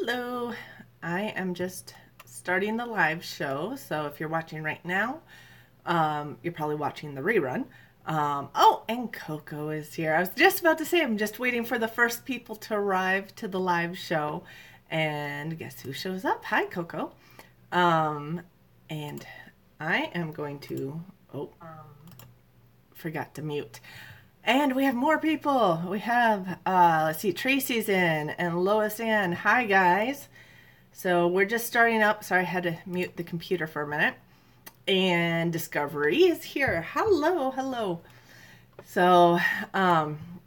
Hello, I am just starting the live show, so if you're watching right now, you're probably watching the rerun. Oh, and Coco is here. I was just about to say I'm just waiting for the first people to arrive to the live show, and guess who shows up? Hi, Coco. And I am going to, forgot to mute. And we have more people. We have, let's see, Tracy's in and Lois Ann. Hi, guys. So we're just starting up. Sorry, I had to mute the computer for a minute. And Discovery is here. Hello, hello. So,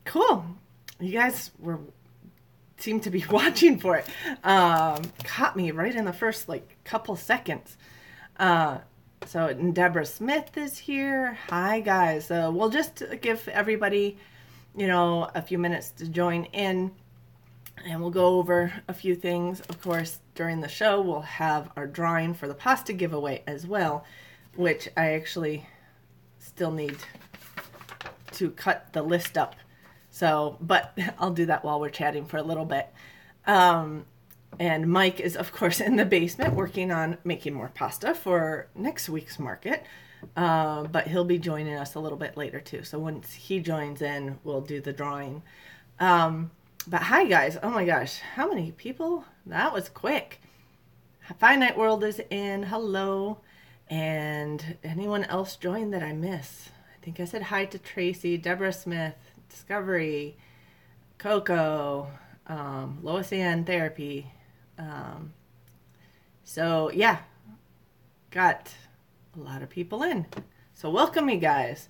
cool. You guys seem to be watching for it. Caught me right in the first, couple seconds. So Deborah Smith is here. Hi, guys. We'll just give everybody, a few minutes to join in, and we'll go over a few things. Of course, during the show, we'll have our drawing for the pasta giveaway as well, which I actually still need to cut the list up. So, but I'll do that while we're chatting for a little bit. And Mike is, of course, in the basement working on making more pasta for next week's market. But he'll be joining us a little bit later, too. So once he joins in, we'll do the drawing. But hi, guys. Oh, my gosh. How many people? That was quick. Finite World is in. Hello. And anyone else joined that I miss? I think I said hi to Tracy, Deborah Smith, Discovery, Coco, Lois Ann Therapy. So yeah, got a lot of people in. So welcome, you guys.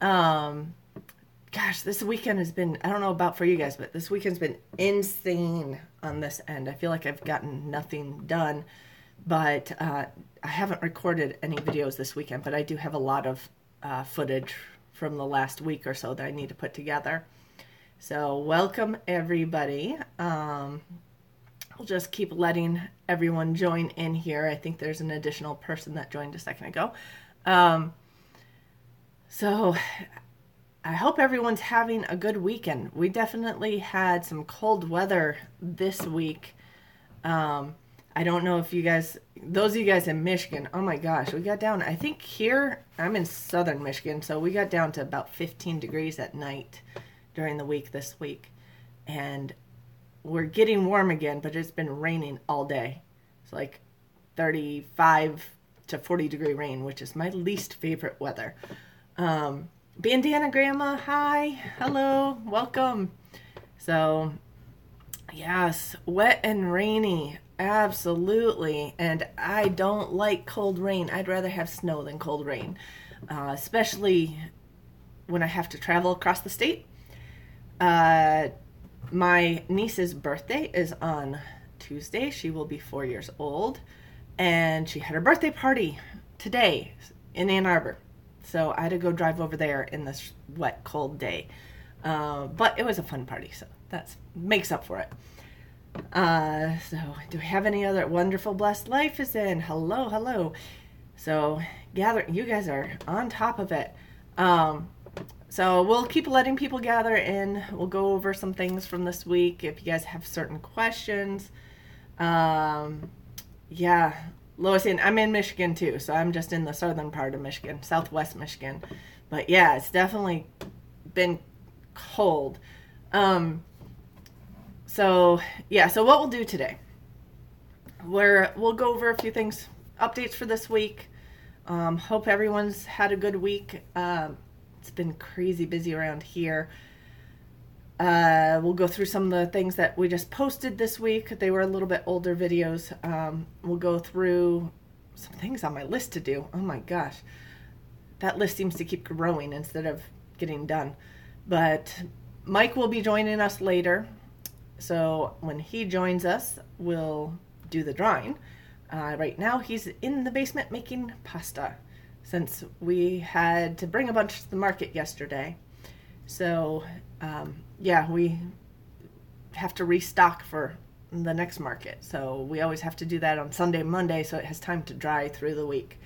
Gosh, this weekend has been, I don't know about for you guys, but this weekend's been insane on this end. I feel like I've gotten nothing done, but I haven't recorded any videos this weekend, but I do have a lot of footage from the last week or so that I need to put together. So welcome, everybody. We'll just keep letting everyone join in here. I think there's an additional person that joined a second ago. So I hope everyone's having a good weekend. We definitely had some cold weather this week. I don't know if you guys, those of you guys in Michigan, oh my gosh, we got down, I think here, I'm in southern Michigan, so we got down to about 15 degrees at night during the week this week. And we're getting warm again, but it's been raining all day. It's like 35 to 40 degree rain, which is my least favorite weather. Bandana Grandma, hi, hello, welcome. So, yes, wet and rainy, absolutely. And I don't like cold rain. I'd rather have snow than cold rain, especially when I have to travel across the state. My niece's birthday is on Tuesday. She will be 4 years old, and she had her birthday party today in Ann Arbor. So I had to go drive over there in this wet, cold day. But it was a fun party, so that makes up for it. So do we have any other wonderful blessed life is in? Hello, hello. So you guys are on top of it. So we'll keep letting people gather in. We'll go over some things from this week. If you guys have certain questions. Yeah, Lois, I'm in Michigan too. So I'm just in the southern part of Michigan, southwest Michigan. But yeah, it's definitely been cold. So yeah, so what we'll do today, we'll go over a few things, updates for this week. Hope everyone's had a good week. It's been crazy busy around here. We'll go through some of the things that we just posted this week. They were a little bit older videos. We'll go through some things on my list to do. Oh my gosh. That list seems to keep growing instead of getting done. But Mike will be joining us later. So when he joins us, we'll do the drawing. Right now he's in the basement making pasta, since we had to bring a bunch to the market yesterday. So, yeah, we have to restock for the next market. So we always have to do that on Sunday, Monday, so it has time to dry through the week.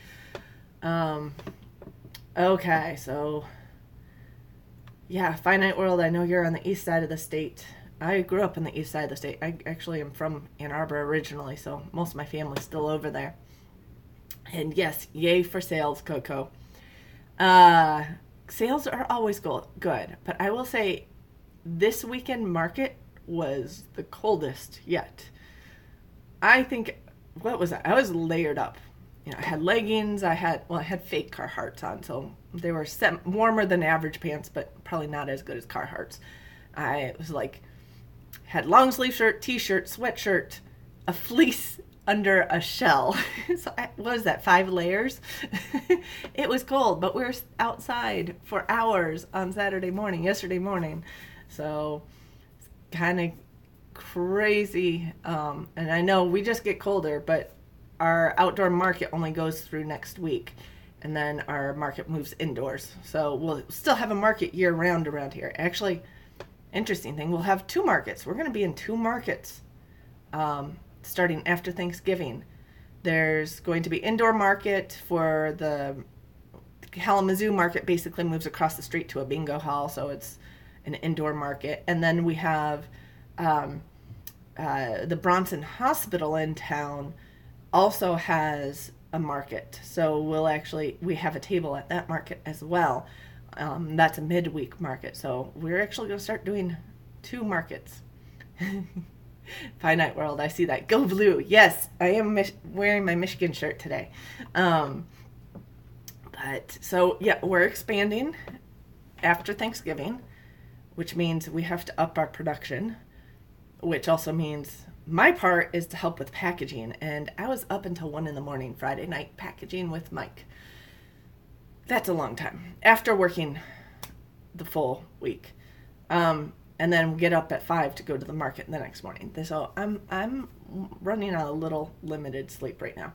Okay, so, yeah, Finite World, I know you're on the east side of the state. I grew up in the east side of the state. I actually am from Ann Arbor originally, so most of my family's still over there. And yes, yay for sales, Coco. Sales are always good, but I will say this weekend market was the coldest yet. I think, what was that? I was layered up. You know, I had leggings, I had fake Carhartts on, so they were warmer than average pants, but probably not as good as Carhartts. I was like, had long sleeve shirt, t-shirt, sweatshirt, a fleece under a shell. So what was that, 5 layers? It was cold, but we were outside for hours on yesterday morning. So it's kind of crazy. And I know we just get colder, but our outdoor market only goes through next week. And then our market moves indoors. So we'll still have a market year round around here. Actually, interesting thing, we'll have 2 markets. We're going to be in 2 markets starting after Thanksgiving. There's going to be indoor market for the Kalamazoo market, basically moves across the street to a bingo hall, so it's an indoor market. And then we have the Bronson Hospital in town also has a market. So we have a table at that market as well. That's a midweek market. So we're actually going to start doing 2 markets. Finite World, I see that. Go Blue. Yes, I am wearing my Michigan shirt today. But so yeah, we're expanding after Thanksgiving, which means we have to up our production, which also means my part is to help with packaging. And I was up until 1 a.m. Friday night packaging with Mike. That's a long time after working the full week. And then get up at 5 to go to the market the next morning. So I'm running on a little limited sleep right now.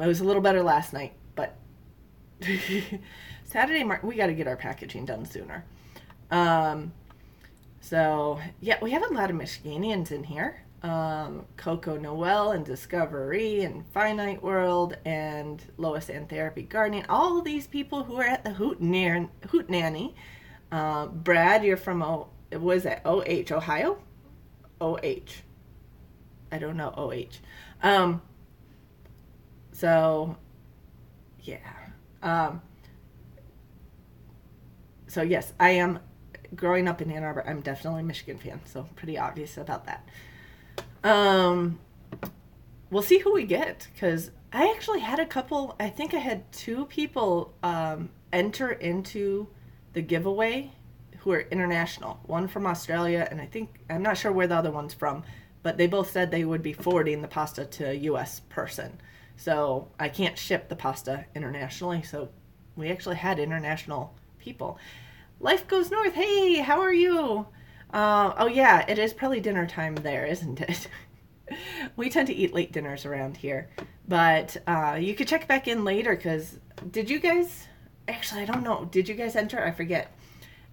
It was a little better last night, but Saturday we got to get our packaging done sooner. So yeah, we have a lot of Michiganians in here. Coco Noel and Discovery and Finite World and Lois Ann Therapy Gardening. All of these people who are at the Hoot Nanny. Brad, you're from was that OH, Ohio? OH. I don't know OH. So, yeah. So yes, I am, growing up in Ann Arbor, I'm definitely a Michigan fan, so pretty obvious about that. We'll see who we get, because I actually had I think I had 2 people enter into the giveaway who are international. One from Australia, and I'm not sure where the other one's from, but they both said they would be forwarding the pasta to a U.S. person. So I can't ship the pasta internationally, so we actually had international people. Life Goes North, hey, how are you? Oh yeah, it is probably dinner time there, isn't it? We tend to eat late dinners around here, but you could check back in later, because did you guys, actually I don't know, did you guys enter? I forget.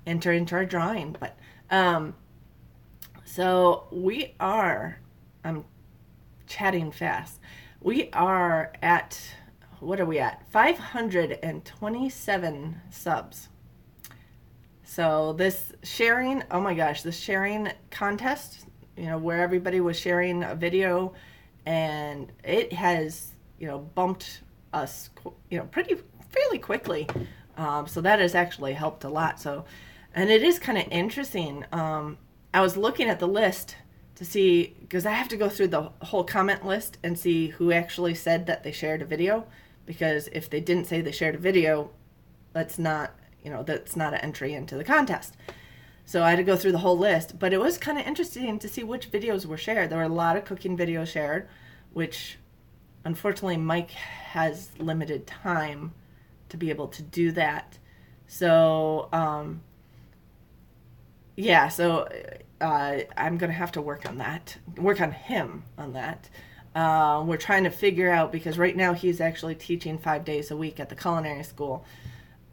Enter into our drawing, but so we are, I'm chatting fast, we are at, what are we at, 527 subs. So this sharing, oh my gosh, this sharing contest, where everybody was sharing a video, and it has bumped us fairly quickly. So that has actually helped a lot. So, and it is kind of interesting. I was looking at the list to see, because I have to go through the whole comment list and see who actually said that they shared a video, because if they didn't say they shared a video, that's not an entry into the contest. So I had to go through the whole list, but it was kind of interesting to see which videos were shared. There were a lot of cooking videos shared, which unfortunately Mike has limited time to be able to do that. So, yeah, so I'm going to have to work on him on that. We're trying to figure out, because right now he's actually teaching 5 days a week at the culinary school,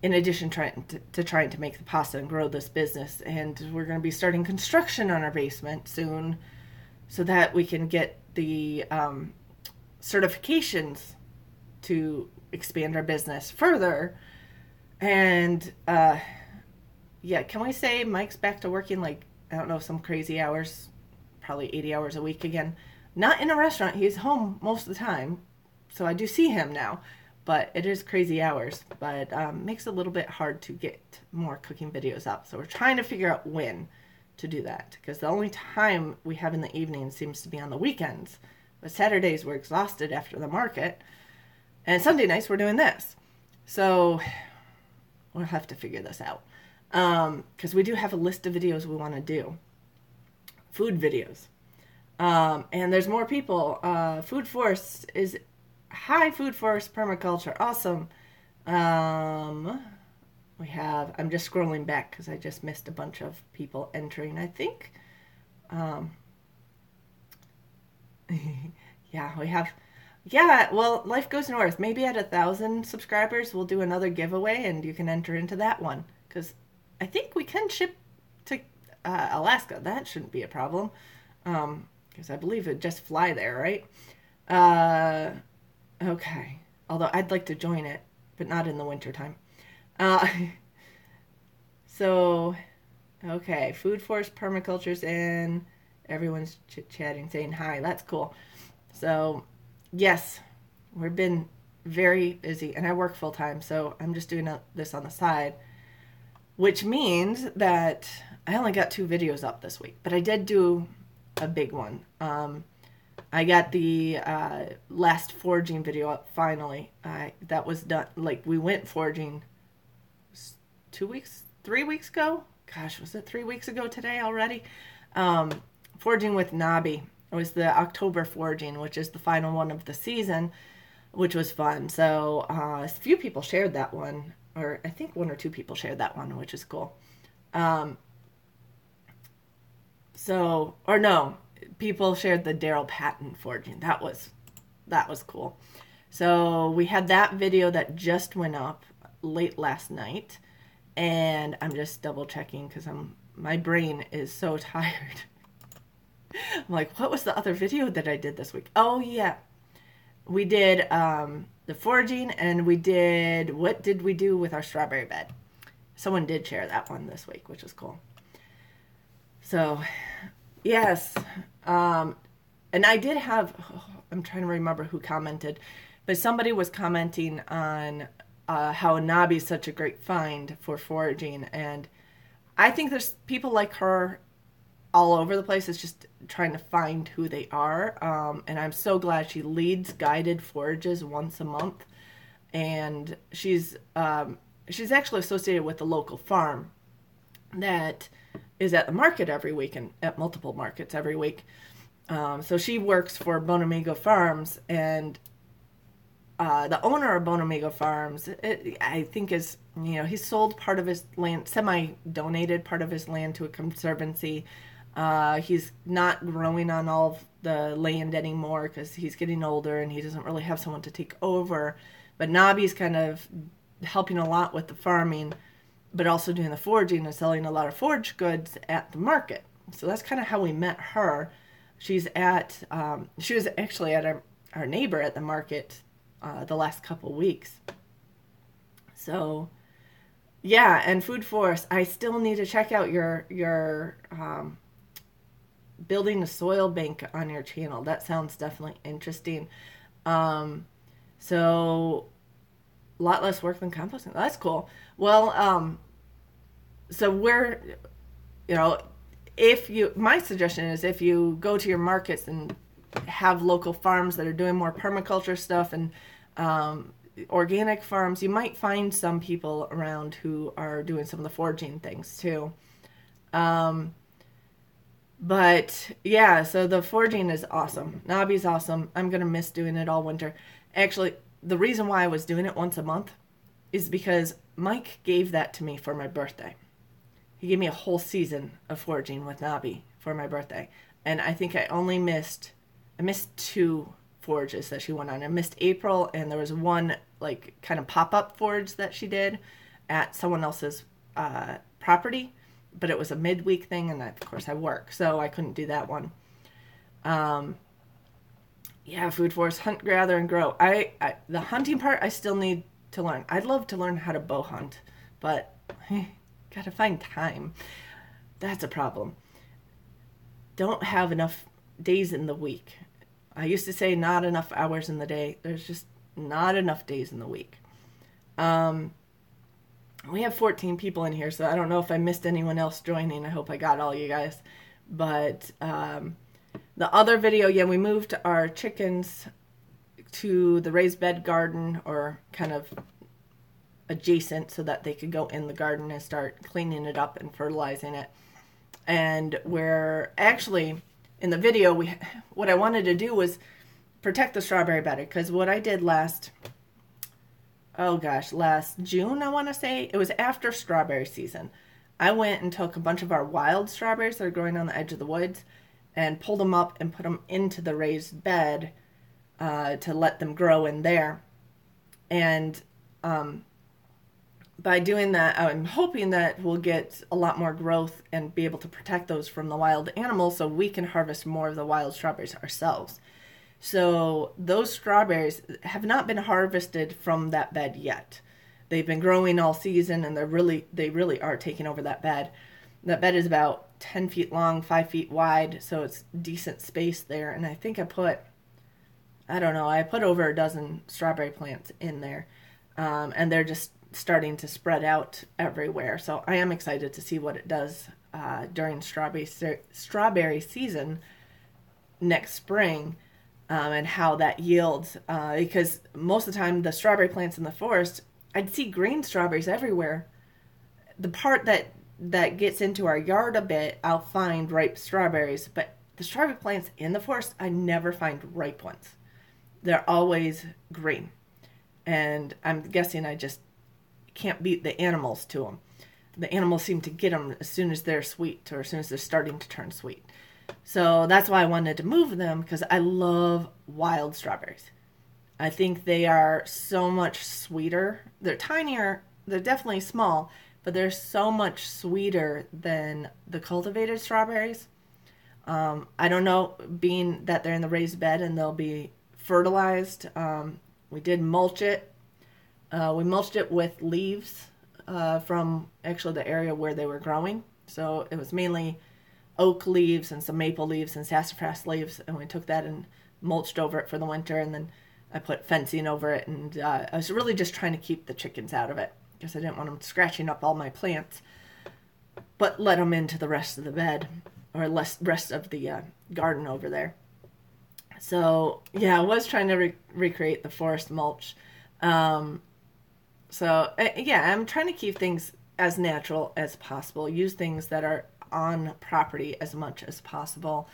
in addition trying to make the pasta and grow this business. And we're going to be starting construction on our basement soon, so that we can get the certifications to expand our business further. And yeah, can we say Mike's back to working like I don't know, some crazy hours, probably 80 hours a week again. Not in a restaurant. He's home most of the time, so I do see him now. But it is crazy hours. But makes it a little bit hard to get more cooking videos up. So we're trying to figure out when to do that. Because the only time we have in the evening seems to be on the weekends. But Saturdays we're exhausted after the market. And Sunday nights we're doing this. So we'll have to figure this out. Because we do have a list of videos we want to do. Food videos. And there's more people. Food Force is... Hi, Food Force Permaculture. Awesome. We have... I'm just scrolling back because I just missed a bunch of people entering, I think. Yeah, we have... Yeah, well, Life Goes North. Maybe at 1,000 subscribers, we'll do another giveaway, and you can enter into that one. Because I think we can ship to Alaska. That shouldn't be a problem. Because I believe it just fly there, right? Okay. Although I'd like to join it, but not in the wintertime. So, okay. Food Force Permaculture's in. Everyone's chit-chatting, saying hi. That's cool. So... Yes, we've been very busy, and I work full-time, so I'm just doing this on the side, which means that I only got 2 videos up this week, but I did do a big one. I got the last foraging video up finally. That was done, like, we went foraging 3 weeks ago? Gosh, was it 3 weeks ago today already? Foraging with Nobby. It was the October foraging, which is the final one of the season, which was fun. So a few people shared that one, or I think 1 or 2 people shared that one, which is cool. People shared the Daryl Patton foraging. That was cool. So we had that video that just went up late last night, and I'm just double checking because my brain is so tired. I'm like, what was the other video that I did this week? Oh, yeah. We did the foraging, and we did, what did we do with our strawberry bed? Someone did share that one this week, which was cool. So, yes. And I did have, I'm trying to remember who commented, but somebody was commenting on how Nobby is such a great find for foraging, and I think there's people like her all over the place. It's just trying to find who they are. And I'm so glad she leads guided forages once a month. And she's actually associated with the local farm that is at the market every week, and at multiple markets every week. So she works for Bonamigo Farms, and the owner of Bonamigo Farms, I think is, he sold part of his land, semi-donated part of his land to a conservancy. He's not growing on all of the land anymore because he's getting older and he doesn't really have someone to take over. But Nobby's kind of helping a lot with the farming, but also doing the foraging and selling a lot of forage goods at the market. So that's kind of how we met her. She was actually at our neighbor at the market the last couple weeks. So, yeah, and Food Force, I still need to check out your building a soil bank on your channel. That sounds definitely interesting. So a lot less work than composting. That's cool. Well, so we're, my suggestion is if you go to your markets and have local farms that are doing more permaculture stuff and organic farms, you might find some people around who are doing some of the foraging things too. But yeah, so the foraging is awesome. Nobby's awesome. I'm going to miss doing it all winter. Actually, the reason why I was doing it once a month is because Mike gave that to me for my birthday. He gave me a whole season of foraging with Nobby for my birthday. And I think I missed 2 forages that she went on. I missed April, and there was one kind of pop-up forage that she did at someone else's property. But it was a midweek thing, and of course I work, so I couldn't do that one. Yeah, Food Force, hunt, gather, and grow. The hunting part, I still need to learn. I'd love to learn how to bow hunt, but gotta find time. That's a problem. don't have enough days in the week. I used to say not enough hours in the day. There's just not enough days in the week. We have 14 people in here, so I don't know if I missed anyone else joining. I hope I got all you guys. But the other video, yeah, we moved our chickens to the raised bed garden, or kind of adjacent, so that they could go in the garden and start cleaning it up and fertilizing it. And we're actually, in the video, what I wanted to do was protect the strawberry bed, because what I did last June, I want to say, it was after strawberry season. I went and took a bunch of our wild strawberries that are growing on the edge of the woods and pulled them up and put them into the raised bed to let them grow in there. And by doing that, I'm hoping that we'll get a lot more growth and be able to protect those from the wild animals, so we can harvest more of the wild strawberries ourselves. So those strawberries have not been harvested from that bed yet. They've been growing all season, and they really are taking over that bed. That bed is about 10 feet long, 5 feet wide, so it's decent space there. And I think I put over a dozen strawberry plants in there, and they're just starting to spread out everywhere. So I am excited to see what it does during strawberry season next spring. And how that yields, because most of the time the strawberry plants in the forest, I'd see green strawberries everywhere. The part that gets into our yard a bit, I'll find ripe strawberries, but the strawberry plants in the forest, I never find ripe ones. They're always green, and I'm guessing I just can't beat the animals to them. The animals seem to get them as soon as they're sweet, or as soon as they're starting to turn sweet. So that's why I wanted to move them, because I love wild strawberries. I think they are so much sweeter. They're tinier, they're definitely small, but they're so much sweeter than the cultivated strawberries. I don't know, being that they're in the raised bed and they'll be fertilized. We did mulch it. We mulched it with leaves from actually the area where they were growing. So it was mainly oak leaves and some maple leaves and sassafras leaves, and we took that and mulched over it for the winter, and then I put fencing over it, and I was really just trying to keep the chickens out of it, because I didn't want them scratching up all my plants, but let them into the rest of the bed, or rest of the garden over there. So yeah, I was trying to recreate the forest mulch. Yeah, I'm trying to keep things as natural as possible, use things that are on property as much as possible.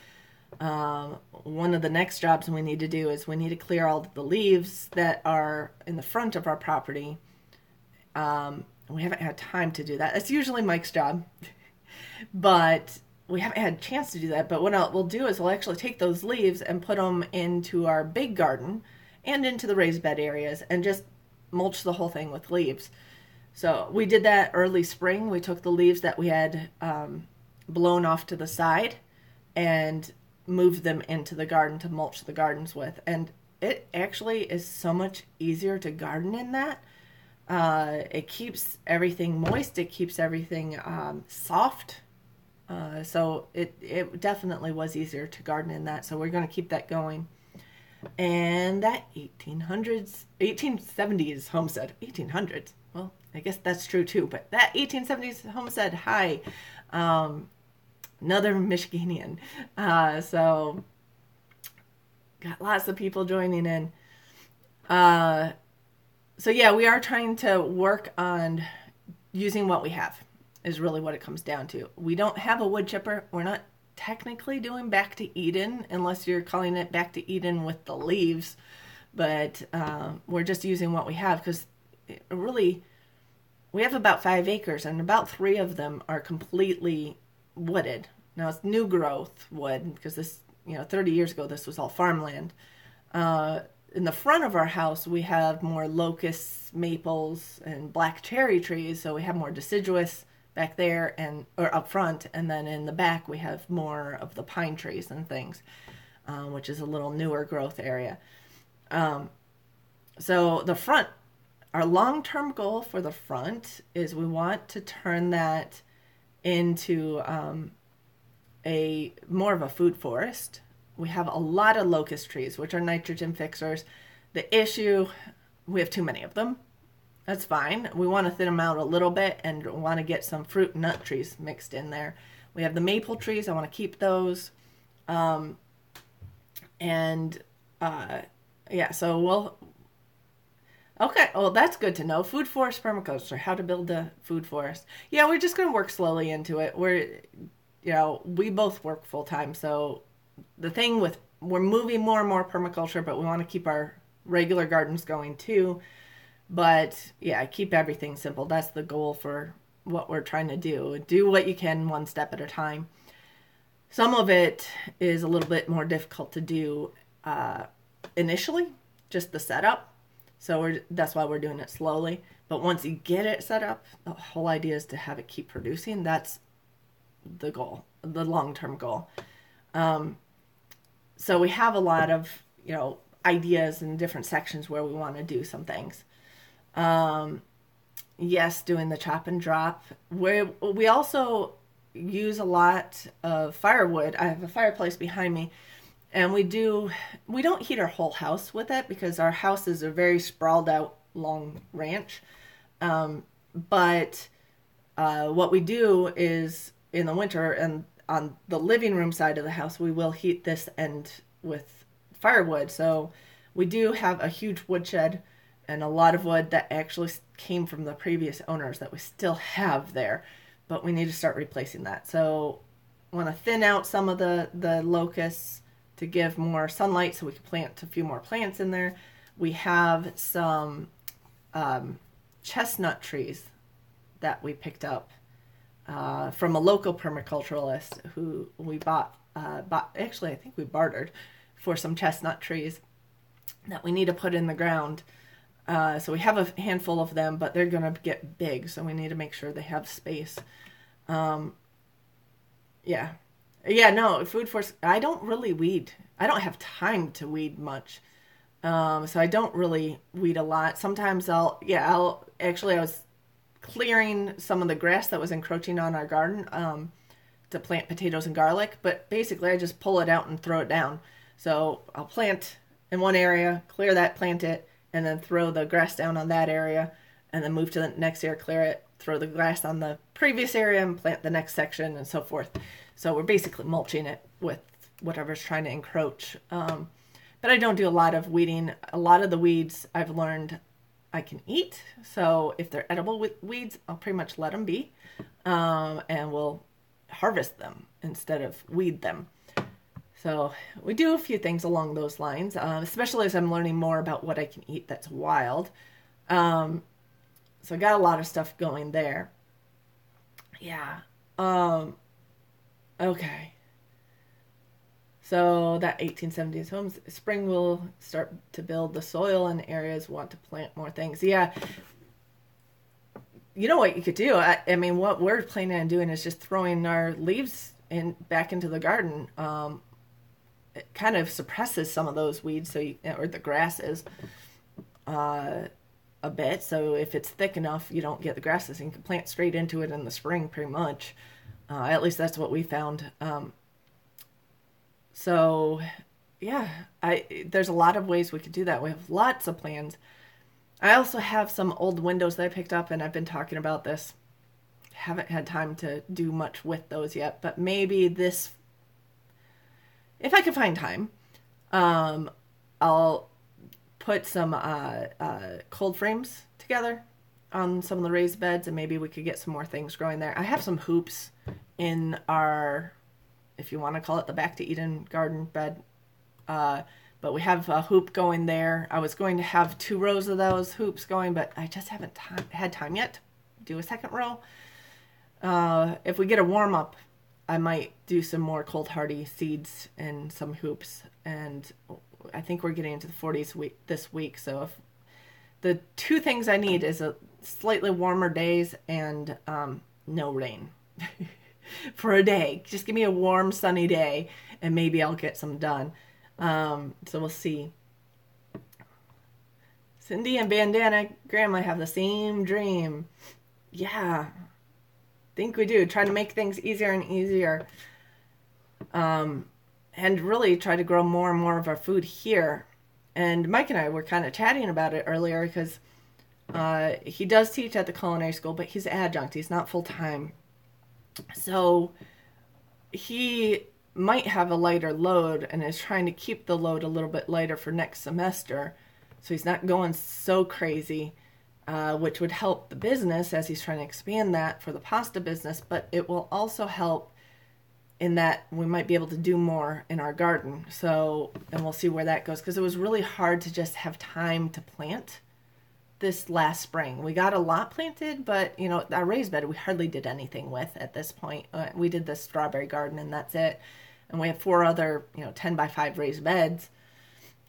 One of the next jobs we need to do is we need to clear all the leaves that are in the front of our property. We haven't had time to do that. That's usually Mike's job, but we haven't had a chance to do that. But what we'll do is we'll actually take those leaves and put them into our big garden and into the raised bed areas, and just mulch the whole thing with leaves. So we did that early spring. We took the leaves that we had blown off to the side and moved them into the garden to mulch the gardens with. And it actually is so much easier to garden in that. It keeps everything moist. It keeps everything soft. So it definitely was easier to garden in that. So we're going to keep that going. And that 1870s homestead, 1800s, well, I guess that's true too, but that 1870s homestead, hi, another Michiganian. So got lots of people joining in. So yeah, we are trying to work on using what we have, is really what it comes down to. We don't have a wood chipper. We're not technically doing back to Eden, unless you're calling it back to Eden with the leaves, but we're just using what we have, because really we have about 5 acres, and about 3 of them are completely wooded. Now it's new growth wood, because this, 30 years ago this was all farmland. In the front of our house we have more locusts, maples, and black cherry trees, so we have more deciduous back there, or up front, and then in the back we have more of the pine trees and things, which is a little newer growth area. So the front, our long-term goal for the front is we want to turn that into more of a food forest. We have a lot of locust trees, which are nitrogen fixers. The issue, we have too many of them. That's fine. We want to thin them out a little bit and want to get some fruit and nut trees mixed in there. We have the maple trees. I want to keep those. Yeah, so we'll... Okay, well, that's good to know. Food forest permaculture, how to build a food forest. Yeah, we're just going to work slowly into it. We both work full-time, so the thing with, we're moving more and more permaculture, but we want to keep our regular gardens going too. But yeah, keep everything simple. That's the goal for what we're trying to do. Do what you can one step at a time. Some of it is a little bit more difficult to do initially, just the setup. So that's why we're doing it slowly. But once you get it set up, the whole idea is to have it keep producing. That's the goal, the long-term goal. So we have a lot of, ideas in different sections where we want to do some things. Yes, doing the chop and drop. We also use a lot of firewood. I have a fireplace behind me, and we don't heat our whole house with it because our house is a very sprawled out long ranch. But what we do is in the winter, and on the living room side of the house, we will heat this end with firewood. So we do have a huge woodshed and a lot of wood that actually came from the previous owners that we still have there, but we need to start replacing that. So I want to thin out some of the locusts to give more sunlight so we can plant a few more plants in there. We have some chestnut trees that we picked up from a local permaculturalist who we bought, actually I think we bartered for some chestnut trees that we need to put in the ground. So we have a handful of them, but they're going to get big, so we need to make sure they have space. No, food forest, I don't really weed. I don't have time to weed much. So I don't really weed a lot. Sometimes I was clearing some of the grass that was encroaching on our garden to plant potatoes and garlic, but basically I just pull it out and throw it down. So I'll plant in one area, clear that, plant it, and then throw the grass down on that area, and then move to the next area, clear it, throw the grass on the previous area, and plant the next section, and so forth. So we're basically mulching it with whatever's trying to encroach. But I don't do a lot of weeding. A lot of the weeds I've learned I can eat. So if they're edible weeds, I'll pretty much let them be. And we'll harvest them instead of weed them. So we do a few things along those lines, especially as I'm learning more about what I can eat that's wild. So I got a lot of stuff going there. Yeah. Okay. So that 1870s homes, spring will start to build the soil in areas want to plant more things. Yeah. You know what you could do? I mean, what we're planning on doing is just throwing our leaves back into the garden. It kind of suppresses some of those weeds, or the grasses, a bit. So if it's thick enough, you don't get the grasses, and you can plant straight into it in the spring, pretty much. At least that's what we found. So, yeah, there's a lot of ways we could do that. We have lots of plans. I also have some old windows that I picked up, and I've been talking about this. Haven't had time to do much with those yet, but maybe this, if I can find time, I'll put some cold frames together on some of the raised beds, and maybe we could get some more things growing there. I have some hoops in our, if you want to call it, the Back to Eden garden bed, but we have a hoop going there. I was going to have 2 rows of those hoops going, but I just haven't had time yet to do a second row. If we get a warm up, I might do some more cold hardy seeds and some hoops, and I think we're getting into the 40s this week. So if the 2 things I need is a slightly warmer days and no rain for a day. Just give me a warm, sunny day, and maybe I'll get some done. So we'll see. Cindy and Bandana Grandma have the same dream. Yeah, think we do. Trying to make things easier and easier. and really try to grow more and more of our food here. And Mike and I were kind of chatting about it earlier because he does teach at the culinary school, but he's adjunct. He's not full time. So he might have a lighter load and is trying to keep the load a little bit lighter for next semester. So he's not going so crazy, which would help the business as he's trying to expand that for the pasta business. But it will also help in that we might be able to do more in our garden. So, and we'll see where that goes, because it was really hard to just have time to plant this last spring. We got a lot planted, but you know, our raised bed we hardly did anything with at this point. We did the strawberry garden and that's it. And we have 4 other, 10 by 5 raised beds.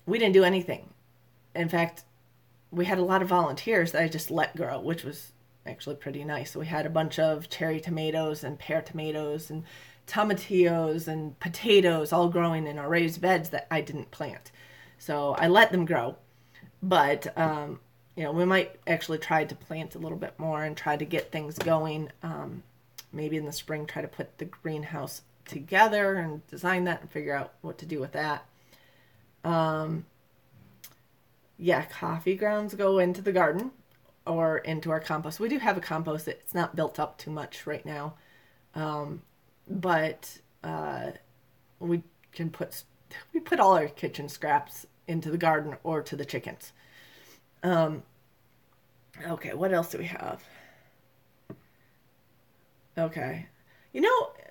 We didn't do anything. In fact, we had a lot of volunteers that I just let grow, which was actually pretty nice. So we had a bunch of cherry tomatoes and pear tomatoes and tomatillos and potatoes all growing in our raised beds that I didn't plant. So I let them grow. But, we might actually try to plant a little bit more and try to get things going. Maybe in the spring, try to put the greenhouse together and design that and figure out what to do with that. Coffee grounds go into the garden or into our compost. We do have a compost. It's not built up too much right now. But we put all our kitchen scraps into the garden or to the chickens. Okay, what else do we have? Okay.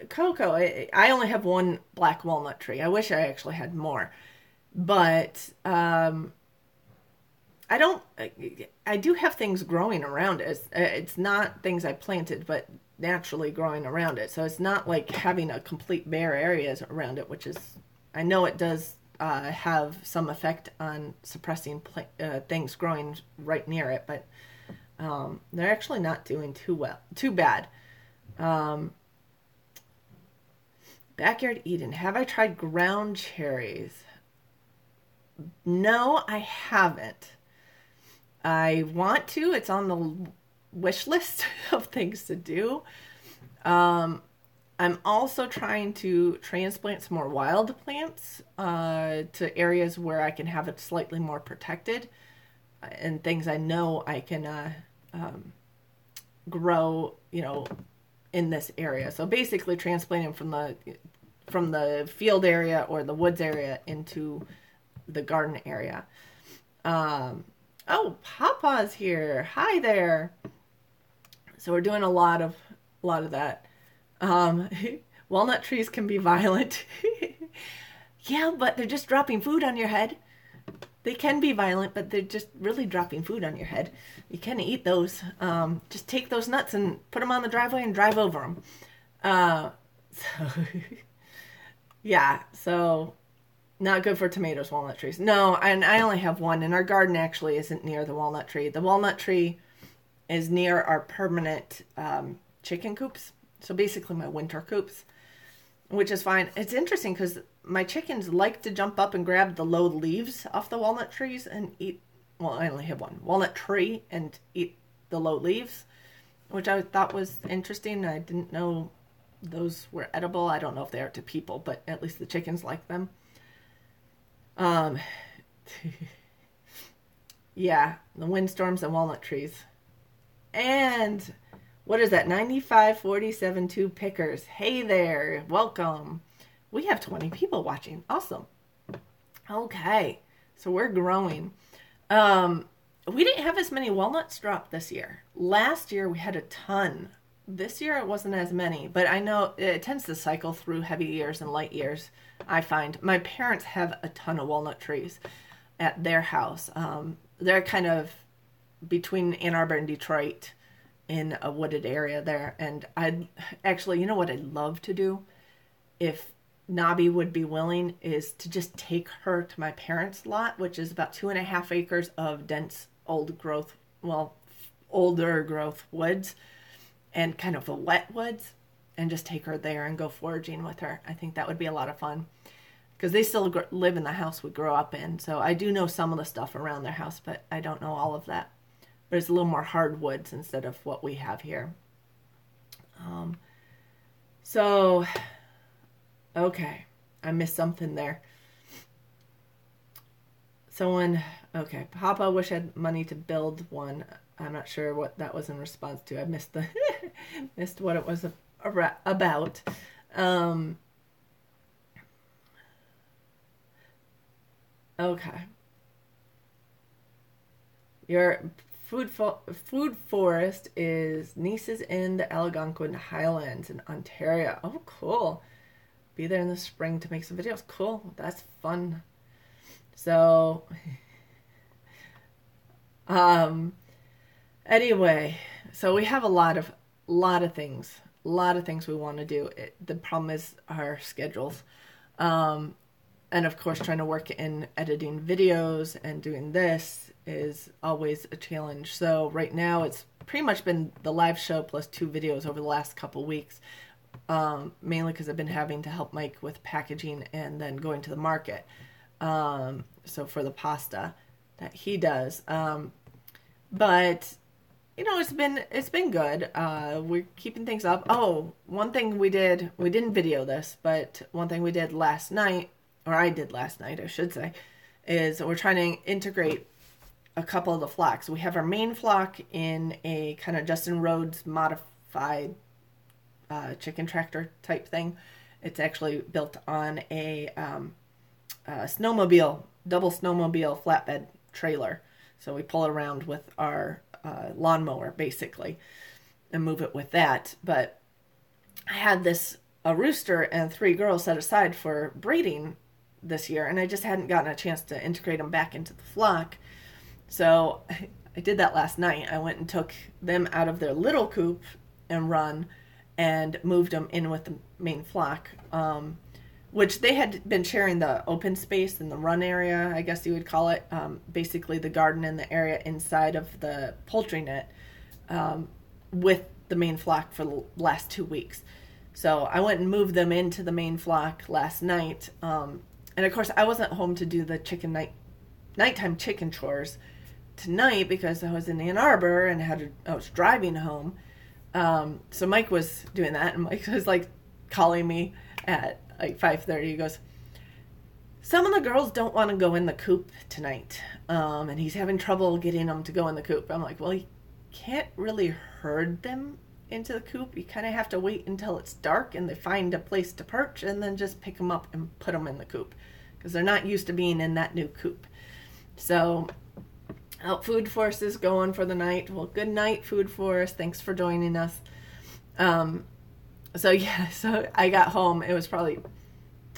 Cocoa, I only have one black walnut tree. I wish I actually had more. But I do have things growing around it. It's not things I planted, but naturally growing around it. So it's not like having a complete bare areas around it, which is, I know it does have some effect on suppressing things growing right near it, but they're actually not doing too bad. Backyard Eden. Have I tried ground cherries? No, I haven't. I want to. It's on the wish list of things to do. I'm also trying to transplant some more wild plants to areas where I can have it slightly more protected and things I know I can grow, in this area. So basically transplanting from the field area or the woods area into the garden area. Oh, Papa's here. Hi there. So we're doing a lot of that. Walnut trees can be violent. Yeah, but they're just dropping food on your head. They can be violent, but they're just really dropping food on your head. You can eat those. Just take those nuts and put them on the driveway and drive over them. So not good for tomatoes, walnut trees. No, and I only have one, and our garden actually isn't near the walnut tree. The walnut tree is near our permanent chicken coops. So basically my winter coops, which is fine. It's interesting because my chickens like to jump up and grab the low leaves off the walnut trees and eat. Well, I only have one walnut tree and eat the low leaves, which I thought was interesting. I didn't know those were edible. I don't know if they are to people, but at least the chickens like them. Yeah, the windstorms and walnut trees. And what is that? 9547 pickers. Hey there. Welcome. We have 20 people watching. Awesome. Okay. So we're growing. We didn't have as many walnuts dropped this year. Last year we had a ton. This year it wasn't as many, but I know it tends to cycle through heavy years and light years. I find my parents have a ton of walnut trees at their house. They're kind of between Ann Arbor and Detroit in a wooded area there. And I'd actually, you know what I'd love to do if Nobby would be willing is to just take her to my parents' lot, which is about 2.5 acres of dense older growth woods and kind of a wet woods, and just take her there and go foraging with her. I think that would be a lot of fun because they still live in the house we grew up in. So I do know some of the stuff around their house, but I don't know all of that. There's a little more hardwoods instead of what we have here. So Okay, I missed something there. Someone, okay, Papa wish I had money to build one. I'm not sure what that was in response to. I missed the missed what it was about. Um, okay, your food forest is Nice's in the Algonquin Highlands in Ontario. Oh, cool. Be there in the spring to make some videos. Cool. That's fun. So, um, anyway, so we have a lot of things we want to do. The problem is our schedules, um, and of course, trying to work in editing videos and doing this is always a challenge. So right now, it's pretty much been the live show plus 2 videos over the last couple weeks, mainly because I've been having to help Mike with packaging and then going to the market. So for the pasta that he does. But you know, it's been good. We're keeping things up. Oh, one thing we didn't video this, but one thing we did last night, or I did last night, I should say, is we're trying to integrate a couple of the flocks. We have our main flock in a kind of Justin Rhodes modified chicken tractor type thing. It's actually built on a snowmobile, double snowmobile flatbed trailer. So we pull it around with our lawnmower basically and move it with that. But I had a rooster and 3 girls set aside for breeding this year, and I just hadn't gotten a chance to integrate them back into the flock. So I did that last night. I went and took them out of their little coop and run and moved them in with the main flock, which they had been sharing the open space in the run area, I guess you would call it, basically the garden and the area inside of the poultry net, with the main flock for the last 2 weeks. So I went and moved them into the main flock last night. And of course I wasn't home to do the nighttime chicken chores tonight because I was in Ann Arbor and I was driving home. So Mike was doing that, and Mike was like calling me at like 5:30. He goes, some of the girls don't want to go in the coop tonight, and he's having trouble getting them to go in the coop. I'm like, well, you can't really herd them into the coop. You kind of have to wait until it's dark and they find a place to perch, and then just pick them up and put them in the coop because they're not used to being in that new coop. So Food Forest is going for the night. Well, good night, Food Forest. Thanks for joining us. So I got home. It was probably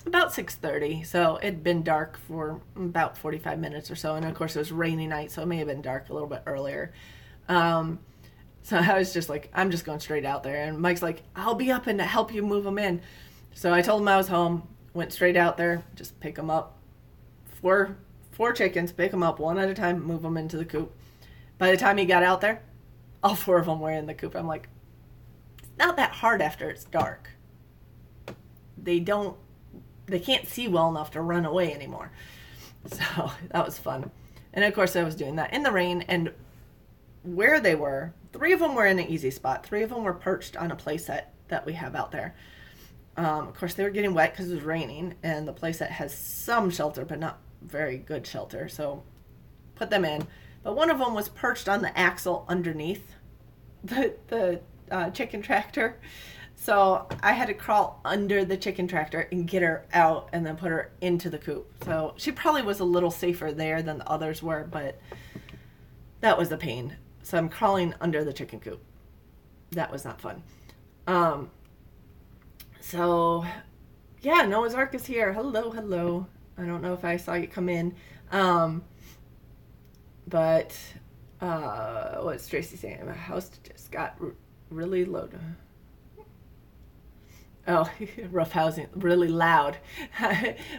about 6:30. So it'd been dark for about 45 minutes or so. And of course it was a rainy night, so it may have been dark a little bit earlier. So I was just like, I'm just going straight out there. And Mike's like, I'll be up and to help you move them in. So I told him I was home, went straight out there, just pick them up. Four chickens, pick them up one at a time, move them into the coop. By the time he got out there, all 4 of them were in the coop. I'm like, it's not that hard after it's dark. They can't see well enough to run away anymore. So that was fun. And of course I was doing that in the rain, and where they were, 3 of them were in an easy spot. 3 of them were perched on a playset that we have out there. Of course they were getting wet because it was raining, and the playset has some shelter, but not very good shelter. So put them in. But one of them was perched on the axle underneath the chicken tractor. So I had to crawl under the chicken tractor and get her out and then put her into the coop. So she probably was a little safer there than the others were, but that was a pain. So I'm crawling under the chicken coop. That was not fun. So yeah, Noah's Ark is here. Hello. I don't know if I saw you come in. But what's Tracy saying? My house just got really low. Oh, rough housing, really loud.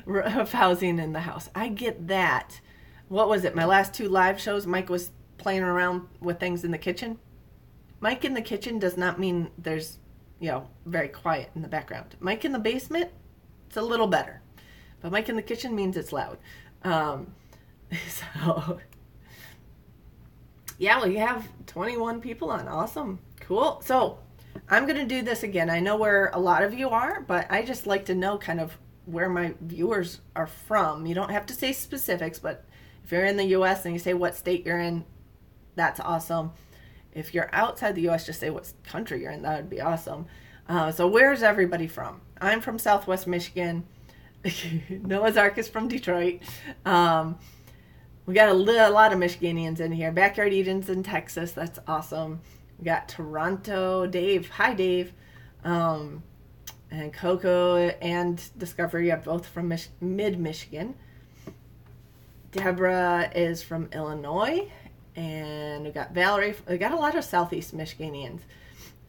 Rough housing in the house. I get that. What was it? My last 2 live shows, Mike was playing around with things in the kitchen. Mike in the kitchen does not mean there's, very quiet in the background. Mike in the basement, it's a little better. But Mike in the kitchen means it's loud. So, yeah, we have 21 people on. Awesome. Cool. So, I'm going to do this again. I know where a lot of you are, but I just like to know kind of where my viewers are from. You don't have to say specifics, but if you're in the US and you say what state you're in, that's awesome. If you're outside the US, just say what country you're in. That would be awesome. So where's everybody from? I'm from Southwest Michigan. Noah's Ark is from Detroit. We got a lot of Michiganians in here. Backyard Eden's in Texas. That's awesome. We got Toronto. Dave. Hi, Dave. And Coco and Discovery are both from mid-Michigan. Deborah is from Illinois. And we got Valerie. We got a lot of Southeast Michiganians.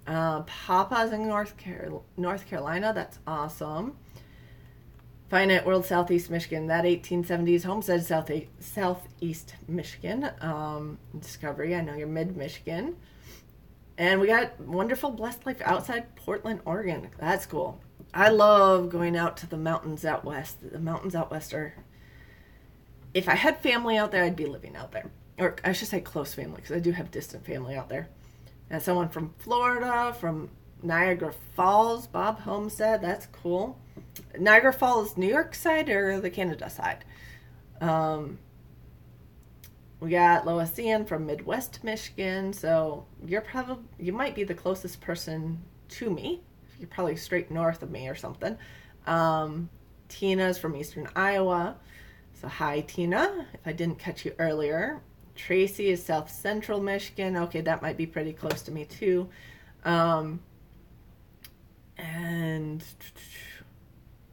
Papa's in North Carolina. That's awesome. Finite World, Southeast Michigan. That 1870s homestead, Southeast Michigan. Discovery, I know you're mid-Michigan. And we got wonderful Blessed Life outside Portland, Oregon. That's cool. I love going out to the mountains out west. The mountains out west are... If I had family out there, I'd be living out there. Or I should say close family, because I do have distant family out there. And someone from Florida, from Niagara Falls, Bob Homestead. That's cool. Niagara Falls, New York side or the Canada side? We got Lois Ann from Midwest Michigan. So you might be the closest person to me. You're probably straight north of me or something. Tina's from Eastern Iowa. So hi, Tina, if I didn't catch you earlier. Tracy is South Central Michigan. Okay, that might be pretty close to me too. And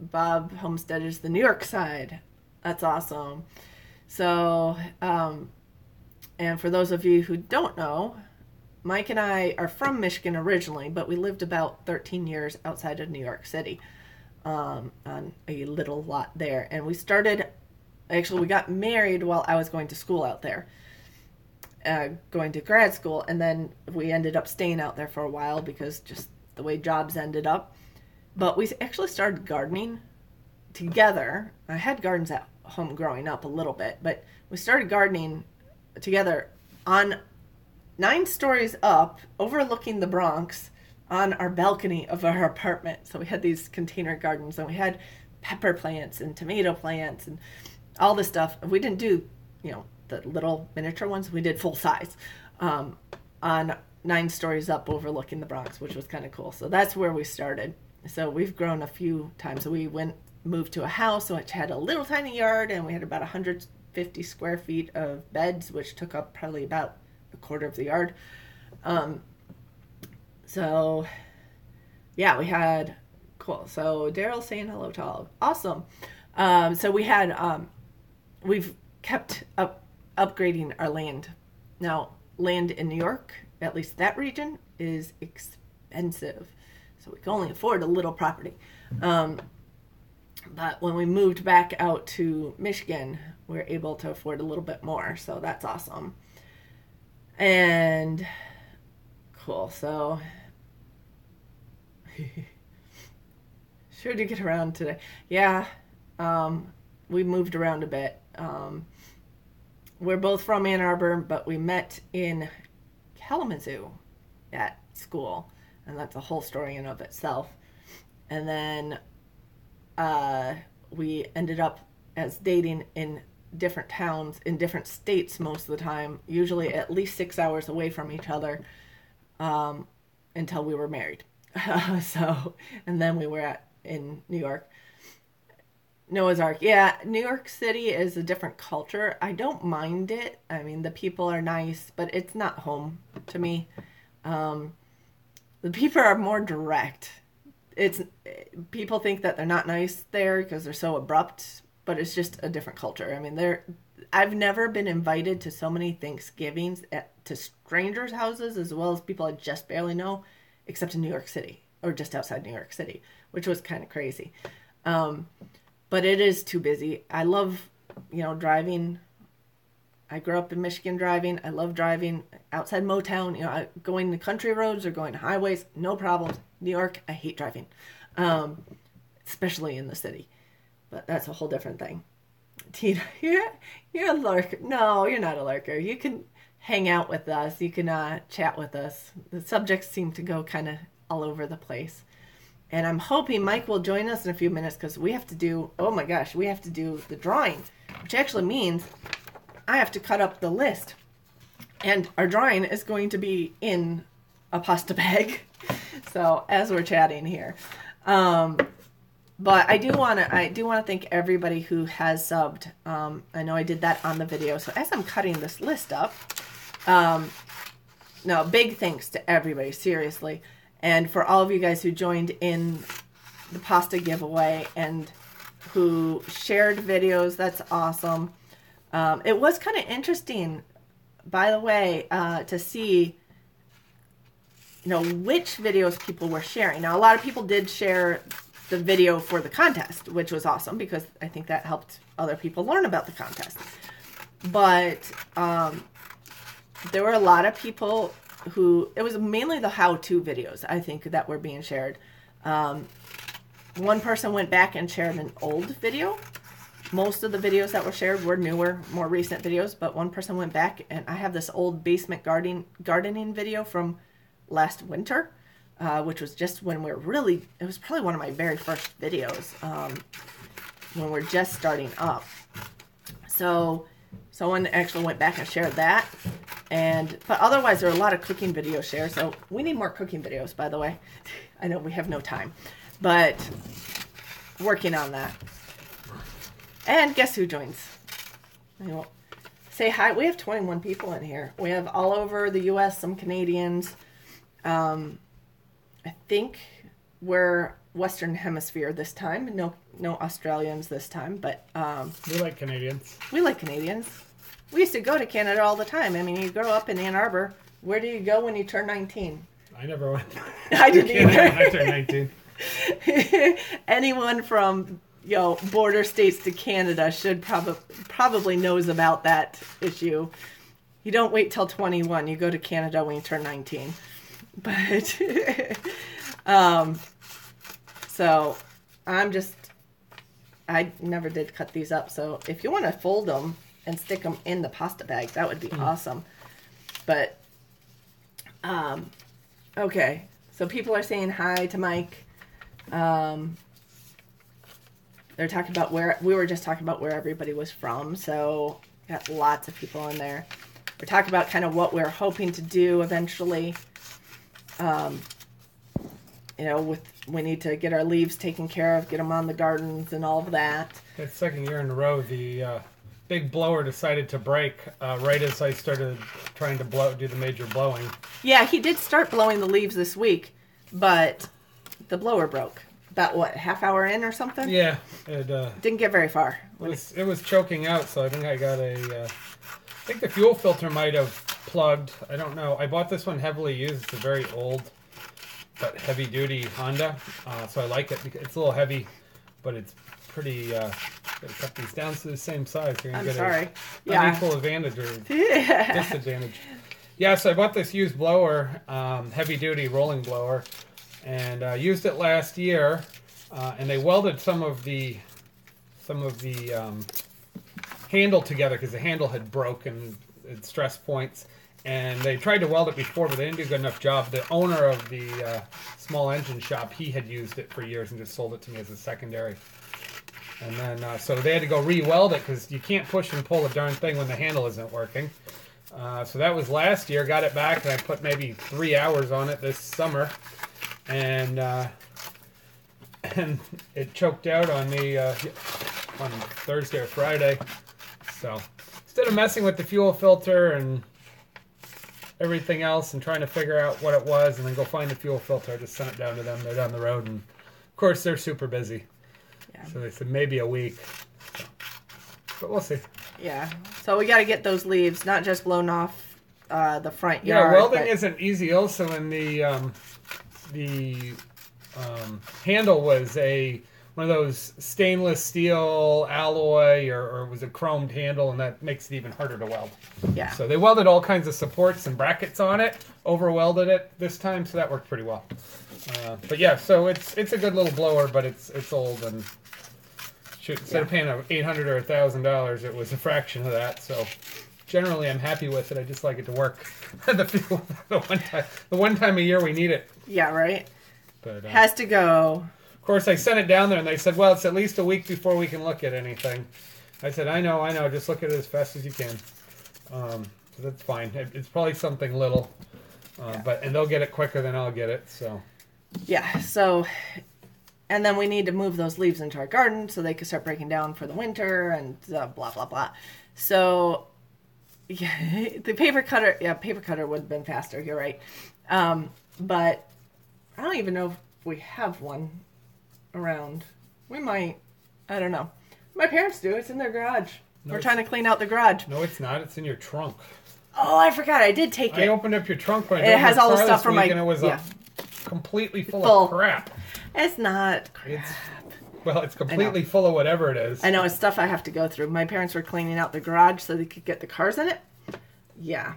Bob Homestead is the New York side. That's awesome. So, and for those of you who don't know, Mike and I are from Michigan originally, but we lived about 13 years outside of New York City, on a little lot there. And we got married while I was going to school out there, going to grad school. And then we ended up staying out there for a while because just the way jobs ended up. But we actually started gardening together. I had gardens at home growing up a little bit, but we started gardening together on 9 stories up, overlooking the Bronx, on our balcony of our apartment. So we had these container gardens, and we had pepper plants and tomato plants and all this stuff. We didn't do, the little miniature ones. We did full size, on 9 stories up overlooking the Bronx, which was kind of cool. So that's where we started. So we've grown a few times. We moved to a house which had a little tiny yard, and we had about 150 square feet of beds, which took up probably about a quarter of the yard. So yeah, we had cool. So Daryl's saying hello to all. Awesome. So we had we've kept upgrading our land. Now, land in New York, at least that region, is expensive. So we can only afford a little property. But when we moved back out to Michigan, we were able to afford a little bit more. So that's awesome. And cool. So sure to get around today. Yeah. We moved around a bit. We're both from Ann Arbor, but we met in Kalamazoo at school. And that's a whole story in of itself. And then we ended up as dating in different towns, in different states most of the time, usually at least 6 hours away from each other, until we were married. And then we were in New York. Noah's Ark. Yeah, New York City is a different culture. I don't mind it. I mean, the people are nice, but it's not home to me. The people are more direct. People think that they're not nice there because they're so abrupt, but it's just a different culture. I mean, I've never been invited to so many Thanksgivings to strangers' houses as well as people I just barely know, except in New York City or just outside New York City, which was kind of crazy. But it is too busy. I love, driving. I grew up in Michigan driving. I love driving outside Motown. Going to country roads or going to highways, no problems. New York, I hate driving, especially in the city. But that's a whole different thing. Tina, you're a lurker. No, you're not a lurker. You can hang out with us. You can chat with us. The subjects seem to go kind of all over the place. And I'm hoping Mike will join us in a few minutes because we have to do, oh my gosh, we have to do the drawing, which actually means I have to cut up the list. And our drawing is going to be in a pasta bag. So as we're chatting here. But I do want to thank everybody who has subbed. I know I did that on the video. So as I'm cutting this list up, no, big thanks to everybody, seriously. And for all of you guys who joined in the pasta giveaway and who shared videos, that's awesome. It was kind of interesting, by the way, to see, which videos people were sharing. Now, a lot of people did share the video for the contest, which was awesome because I think that helped other people learn about the contest. But there were a lot of people who, it was mainly the how-to videos, I think, that were being shared. One person went back and shared an old video. Most of the videos that were shared were newer, more recent videos, but one person went back, and I have this old basement gardening video from last winter, which was just when we're really, it was probably one of my very first videos, when we're just starting up. So someone actually went back and shared that. But otherwise, there are a lot of cooking videos shared. So we need more cooking videos, by the way. I know we have no time, but working on that. And guess who joins? Say hi. We have 21 people in here. We have all over the U.S., some Canadians. I think we're Western Hemisphere this time. No Australians this time, but we like Canadians. We like Canadians. We used to go to Canada all the time. I mean, you grow up in Ann Arbor. Where do you go when you turn 19? I never went. I didn't either. I turned 19. Anyone from border states to Canada should probably knows about that issue. You don't wait till 21. You go to Canada when you turn 19. But so I never did cut these up. So if you want to fold them and stick them in the pasta bag, that would be awesome. But okay. So people are saying hi to Mike. They're talking about we were just talking about where everybody was from. So got lots of people in there. We're talking about kind of what we're hoping to do eventually. We need to get our leaves taken care of, get them on the gardens and all of that. That second year in a row, the big blower decided to break right as I started trying to do the major blowing. Yeah, he did start blowing the leaves this week, but the blower broke. About what, half hour in or something? Yeah, it didn't get very far. It was choking out, so I think I got I think the fuel filter might have plugged. I don't know. I bought this one heavily used. It's a very old but heavy duty Honda, so I like it because it's a little heavy, but it's pretty. Gotta cut these down to the same size. You're gonna get an equal advantage or disadvantage. Yeah, so I bought this used blower, heavy duty rolling blower, and used it last year, and they welded some of the handle together because the handle had broken at stress points, and they tried to weld it before, but they didn't do a good enough job. The owner of the small engine shop, he had used it for years and just sold it to me as a secondary. And then, so they had to go re-weld it because you can't push and pull a darn thing when the handle isn't working. So that was last year. Got it back, and I put maybe 3 hours on it this summer, and it choked out on me on Thursday or Friday. So instead of messing with the fuel filter and everything else and trying to figure out what it was and then go find the fuel filter, I just sent it down to them. They're down the road, and of course they're super busy. Yeah. So they said maybe a week. So, but we'll see. Yeah. So we got to get those leaves, not just blown off the front yard. Yeah, welding isn't easy. Also, in the handle was one of those stainless steel alloy or was a chromed handle, and that makes it even harder to weld. Yeah. So they welded all kinds of supports and brackets on it, over welded it this time, so that worked pretty well. But yeah, so it's a good little blower, but it's old, and instead of paying $800 or $1,000, it was a fraction of that. So generally, I'm happy with it. I just like it to work. The one time a year we need it. Yeah, right. But Has to go. of course, I sent it down there, and they said, "Well, it's at least a week before we can look at anything." I said, "I know. Just look at it as fast as you can." So that's fine. It's probably something little, and they'll get it quicker than I'll get it. So Yeah. So, and then we need to move those leaves into our garden so they can start breaking down for the winter and blah blah blah. So, yeah, the paper cutter. Yeah, paper cutter would have been faster. You're right. But I don't even know if we have one around. We might. I don't know. My parents do. It's in their garage. No, We're trying to clean out the garage. no, it's not. It's in your trunk. Oh, I forgot. I did take I it. opened up your trunk when I It drove has your all the car stuff this for week, my- and it was yeah. Completely full Full. of crap. It's not crap. It's completely full of whatever it is. I know. It's stuff I have to go through. My parents were cleaning out the garage so they could get the cars in it. Yeah.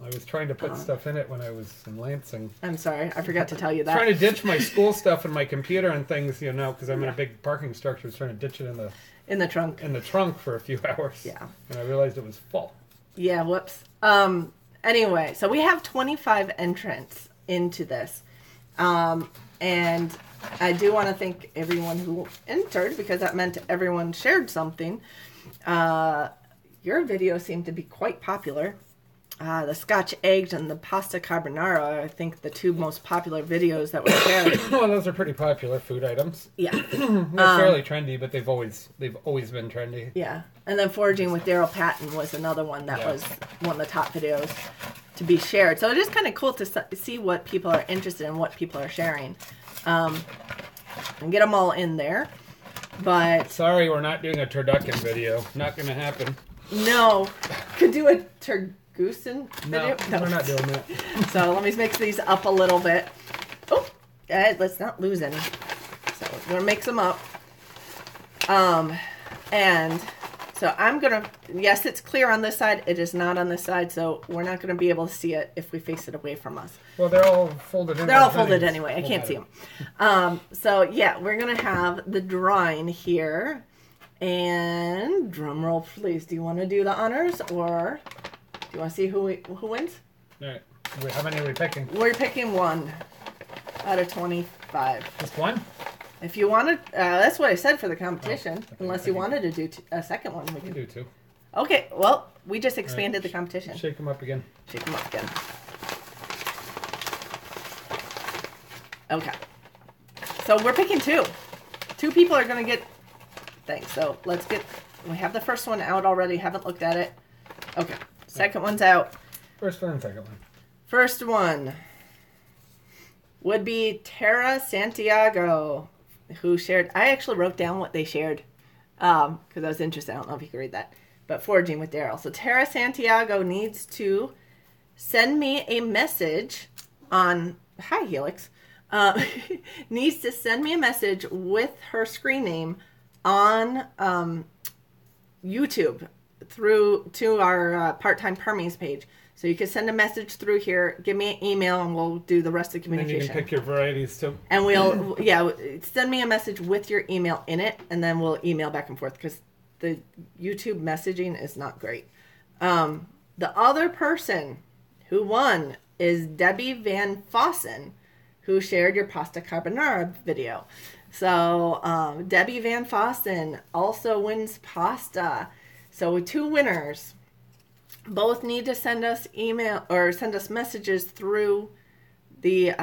I was trying to put stuff in it when I was in Lansing. I'm sorry. I forgot to tell you that. Trying to ditch my school stuff and my computer and things, because I'm in a big parking structure. I was trying to ditch it In the trunk. in the trunk for a few hours. Yeah. And I realized it was full. Yeah, whoops. Anyway, so we have 25 entrants into this. And I do want to thank everyone who entered because that meant everyone shared something. Your video seemed to be quite popular. The Scotch eggs and the pasta carbonara are, I think, the two most popular videos that were shared. Well, those are pretty popular food items. Yeah. They're fairly trendy, but they've always been trendy. Yeah. And then Foraging with Daryl Patton was another one that was one of the top videos to be shared. So it is kind of cool to see what people are interested in, what people are sharing. And get them all in there. But Sorry, we're not doing a turducken video. Not going to happen. no, could do a Turgoosen video. No, we're not doing that. So let me mix these up a little bit. Oh, let's not lose any. So we're gonna mix them up. And so I'm gonna. Yes, it's clear on this side. It is not on this side, so we're not gonna be able to see it if we face it away from us. Well, they're all folded in. They're all folded anyway. I can't see them. So yeah, we're gonna have the drawing here. And drum roll, please. Do you want to do the honors, or do you want to see who wins? All right. How many are we picking? We're picking 1 out of 25. Just one? If you wanted, that's what I said for the competition. okay, Unless you wanted to do a second one, we We can can. do two. Okay, well, we just expanded the competition. Shake them up again. Shake them up again. Okay. So we're picking 2. 2 people are going to get things. So let's get, we have the first one out already. Haven't looked at it. Okay. Second one's out. First one and second one. First one would be Tara Santiago, who shared. I actually wrote down what they shared because I was interested. I don't know if you can read that. But Foraging with Daryl. So Tara Santiago needs to send me a message on. Hi, Helix. Needs to send me a message with her screen name on YouTube to our part-time Permies page. So you can send a message through here, give me an email, and we'll do the rest of the And then communication. you can pick your varieties too. And we'll, send me a message with your email in it, and then we'll email back and forth because the YouTube messaging is not great. The other person who won is Debbie Van Fossen, who shared your pasta carbonara video. So Debbie Van Fossen also wins pasta. So 2 winners. Both need to send us email or send us messages through the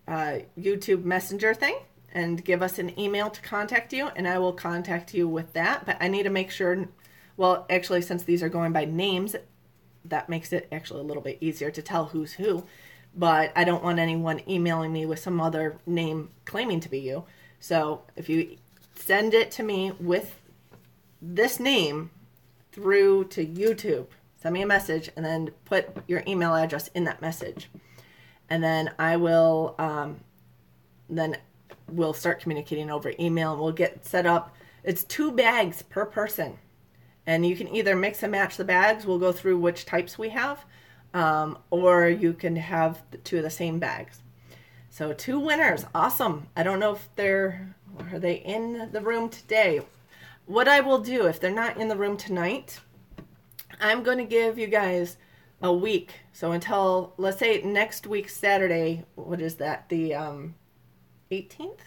YouTube Messenger thing and give us an email to contact you, and I will contact you with that. But I need to make sure, well, actually, since these are going by names, that makes it actually a little bit easier to tell who's who. But I don't want anyone emailing me with some other name claiming to be you. So if you send it to me with this name through to YouTube, send me a message, and then put your email address in that message. And then I will, then we'll start communicating over email, and we'll get set up. It's 2 bags per person. And you can either mix and match the bags. We'll go through which types we have. Or you can have 2 of the same bags. So 2 winners. Awesome. I don't know if are they in the room today? What I will do, if they're not in the room tonight, I'm going to give you guys a week. So until, let's say next week Saturday, what is that? The 18th?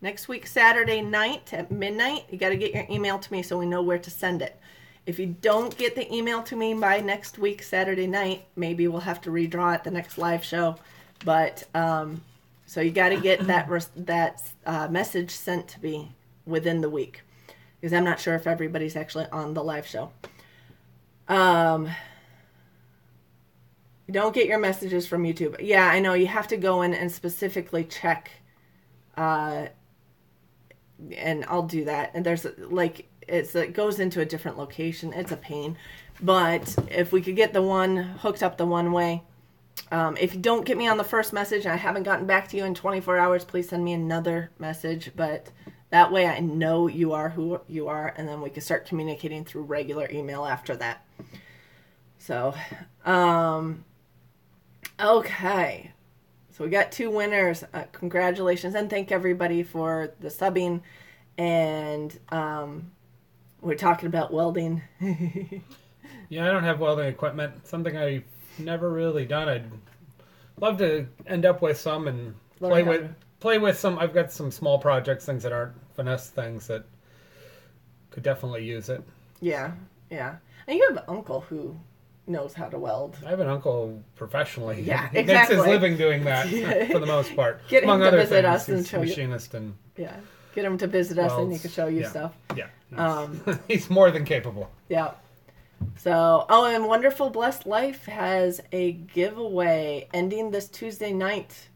Next week Saturday night at midnight, you got to get your email to me so we know where to send it. If you don't get the email to me by next week Saturday night, maybe we'll have to redraw at the next live show. But so you got to get that message sent to me within the week, because I'm not sure if everybody's actually on the live show. You don't get your messages from YouTube. Yeah, I know. You have to go in and specifically check. And I'll do that. And there's like, it goes into a different location. It's a pain. But if we could get the one hooked up the one way. If you don't get me on the first message and I haven't gotten back to you in 24 hours, please send me another message. But that way I know you are who you are, and then we can start communicating through regular email after that. So, okay. So we got 2 winners. Congratulations, and thank everybody for the subbing. And we're talking about welding. Yeah, I don't have welding equipment. Something I've never really done. I'd love to end up with some and play with some. I've got some small projects, things that aren't finesse things that could definitely use it. Yeah, yeah. And you have an uncle who knows how to weld. I have an uncle professionally. Yeah, He exactly. makes his living doing that for the most part. Get him Among to other visit things, us and he's show you. machinist and Yeah, get him to visit us and he welds. can show you Yeah. stuff. Yeah, he's more than capable. Yeah. So, and Wonderful Blessed Life has a giveaway ending this Tuesday night.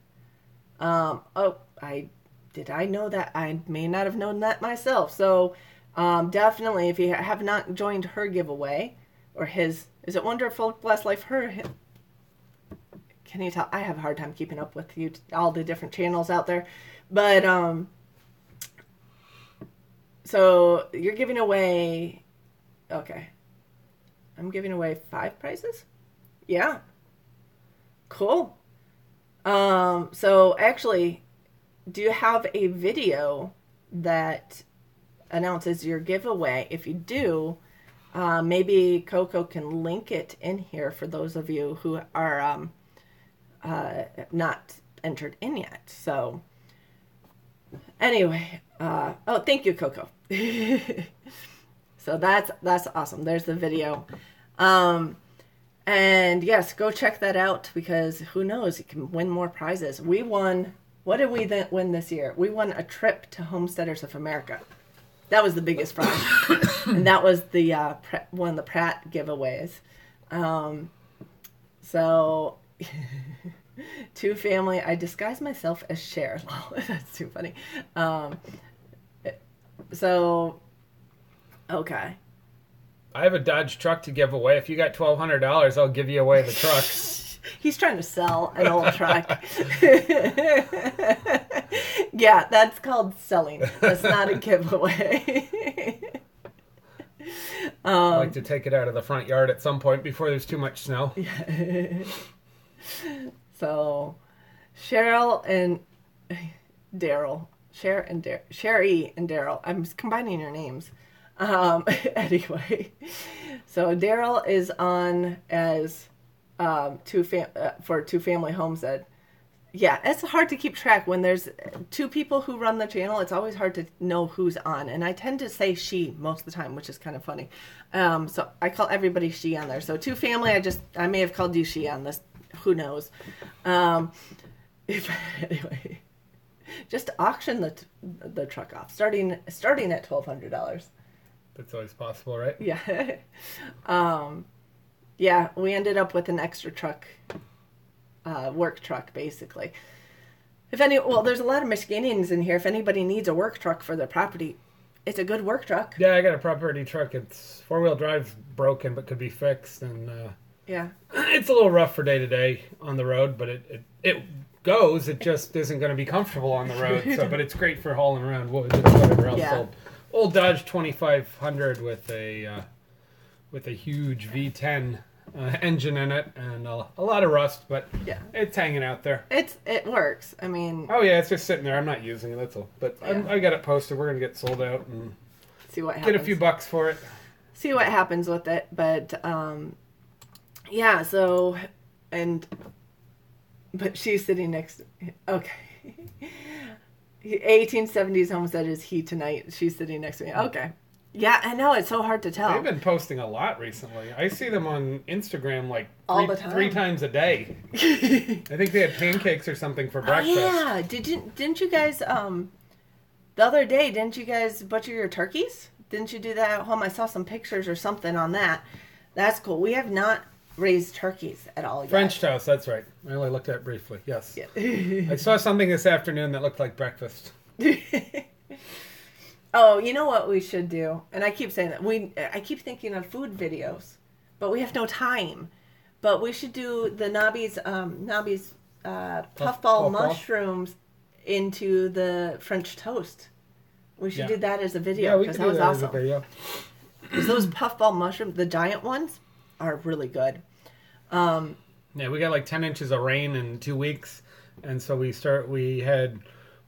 I know that? I may not have known that myself. So, definitely, if you have not joined her giveaway, or his, is it Wonderful Blessed Life? Can you tell? I have a hard time keeping up with all the different channels out there. But, so you're giving away, okay. I'm giving away 5 prizes? Yeah. Cool. So actually, do you have a video that announces your giveaway? If you do, maybe Coco can link it in here for those of you who are not entered in yet. So anyway, oh, thank you, Coco. So that's awesome. There's the video. And yes, go check that out, because who knows, you can win more prizes. We won, what did we win this year? We won a trip to Homesteaders of America. That was the biggest prize. And that was the one of the Pratt giveaways. So 2 family, I disguised myself as Cher. That's too funny. So okay. I have a Dodge truck to give away. If you got $1,200, I'll give you away the truck. He's trying to sell an old truck. Yeah, that's called selling. That's not a giveaway. I'd like to take it out of the front yard at some point before there's too much snow. Yeah. So, Cheryl and Daryl. Sherry and Daryl. I'm combining your names. Anyway, so Daryl is on as for 2 family homestead. Yeah, it's hard to keep track when there's 2 people who run the channel. It's always hard to know who's on, and I tend to say she most of the time, which is kind of funny. So I call everybody she on there. So 2 family, I may have called you she on this. Who knows? Anyway, just auction the truck off, starting at $1,200. That's always possible, right? Yeah. Yeah, we ended up with an extra truck, work truck, basically. There's a lot of Michiganians in here. If anybody needs a work truck for their property, it's a good work truck. Yeah, I got a property truck. It's 4-wheel drive's broken, but could be fixed. And yeah, it's a little rough for day to day on the road, but it goes. It just isn't going to be comfortable on the road. So, but it's great for hauling around wood and whatever else. Yeah. Old Dodge 2500 with a huge V10 engine in it, and a lot of rust, but yeah, it's hanging out there. It works. I mean, oh yeah, it's just sitting there. I'm not using it. That's all. But yeah. I got it posted. We're gonna get sold out and see what happens. Get a few bucks for it. See what happens with it. But yeah, so, and, but she's sitting next to me. Okay. 1870s homestead is he tonight. She's sitting next to me. Okay. Yeah, I know. It's so hard to tell. They've been posting a lot recently. I see them on Instagram like All the time. 3 times a day. I think they had pancakes or something for breakfast. Oh, yeah. Didn't you guys, the other day, didn't you guys butcher your turkeys? Didn't you do that at home? I saw some pictures or something on that. That's cool. We have not raised turkeys at all yet. French toast, that's right. I only looked at it briefly, yes. Yeah. I saw something this afternoon that looked like breakfast. Oh, you know what we should do? And I keep saying that. I keep thinking of food videos, but we have no time. But we should do the Nobby's puffball mushrooms into the French toast. We should do that as a video because that was awesome. Because those puffball mushrooms, the giant ones, are really good. Yeah, we got like 10 inches of rain in 2 weeks, and so we had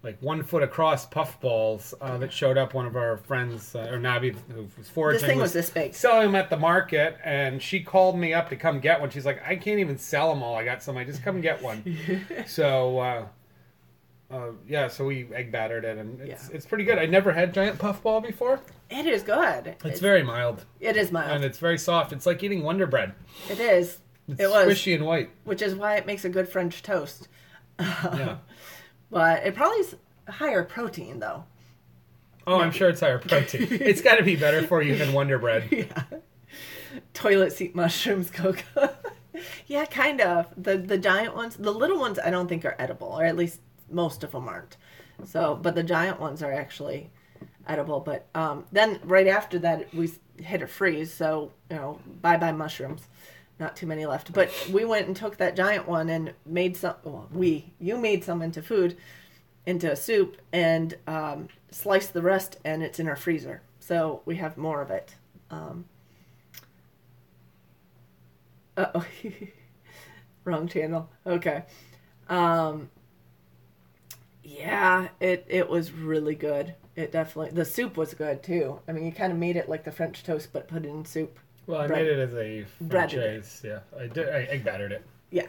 like 1 foot across puffballs that showed up. One of our friends, or Nabi, who was foraging, this thing was this big, selling them at the market, and she called me up to come get one. She's like, I can't even sell them all. I got some. I just come and get one. So so we egg battered it, and it's pretty good. I never had giant puffball before. It is good. It's very mild. It is mild. And it's very soft. It's like eating Wonder Bread. It is. It's squishy and white. Which is why it makes a good French toast. Yeah. But it probably is higher protein, though. Oh, I'm sure it's higher protein. It's got to be better for you than Wonder Bread. Yeah. Toilet seat mushrooms, cocoa. Yeah, kind of. The giant ones. The little ones I don't think are edible, or at least most of them aren't. So, but the giant ones are actually edible. But then right after that, we hit a freeze. So, bye-bye mushrooms. Not too many left. But we went and took that giant one and made some, you made some into a soup, and sliced the rest, and it's in our freezer. So we have more of it. Uh-oh. Wrong channel. Okay. Yeah, it was really good. It definitely, the soup was good too. I mean, you kind of made it like the French toast, but put it in soup. Well, I made it as a franchise. Yeah, I did. I egg battered it. Yeah.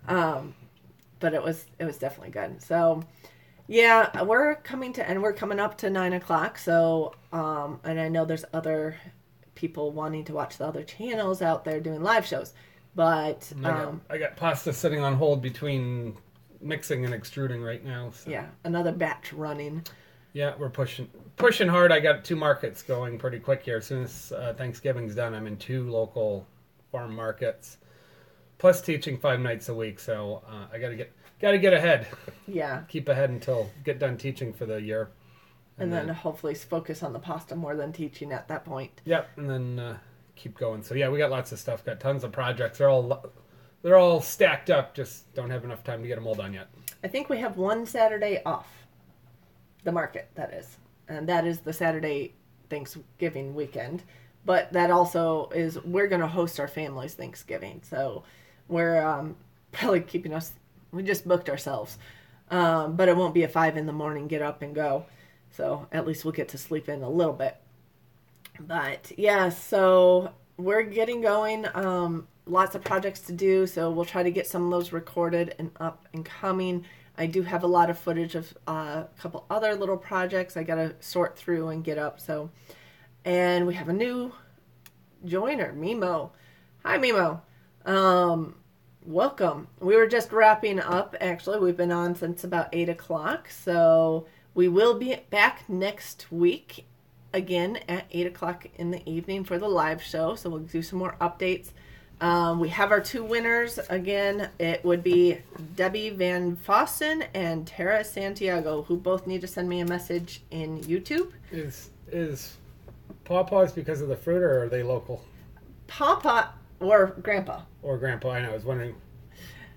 But it was definitely good. So, yeah, we're coming up to 9:00. So, and I know there's other people wanting to watch the other channels out there doing live shows, but I got pasta sitting on hold between mixing and extruding right now. So. Yeah, another batch running. Yeah, we're pushing hard. I got 2 markets going pretty quick here. As soon as Thanksgiving's done, I'm in 2 local farm markets, plus teaching 5 nights a week. So I gotta get ahead. Yeah, keep ahead until get done teaching for the year, and then hopefully focus on the pasta more than teaching at that point. Yep, and then keep going. So yeah, we got lots of stuff. Got tons of projects. They're all stacked up. Just don't have enough time to get them all done yet. I think we have 1 Saturday off. The market, that is. And that is the Saturday Thanksgiving weekend. But that also is, we're going to host our family's Thanksgiving. So we're probably keeping us, we just booked ourselves. But it won't be a 5 a.m, get up and go. So at least we'll get to sleep in a little bit. But yeah, so we're getting going. Lots of projects to do. So we'll try to get some of those recorded and up and coming. I do have a lot of footage of a couple other little projects I got to sort through and get up. So, and we have a new joiner, Mimo. Hi, Mimo. Welcome. We were just wrapping up, actually. We've been on since about 8:00. So we will be back next week again at 8:00 in the evening for the live show. So we'll do some more updates. We have our 2 winners. Again, it would be Debbie Van Fossen and Tara Santiago, who both need to send me a message in YouTube. Is Pawpaws because of the fruit, or are they local? Pawpaw or Grandpa? Or Grandpa, I know. I was wondering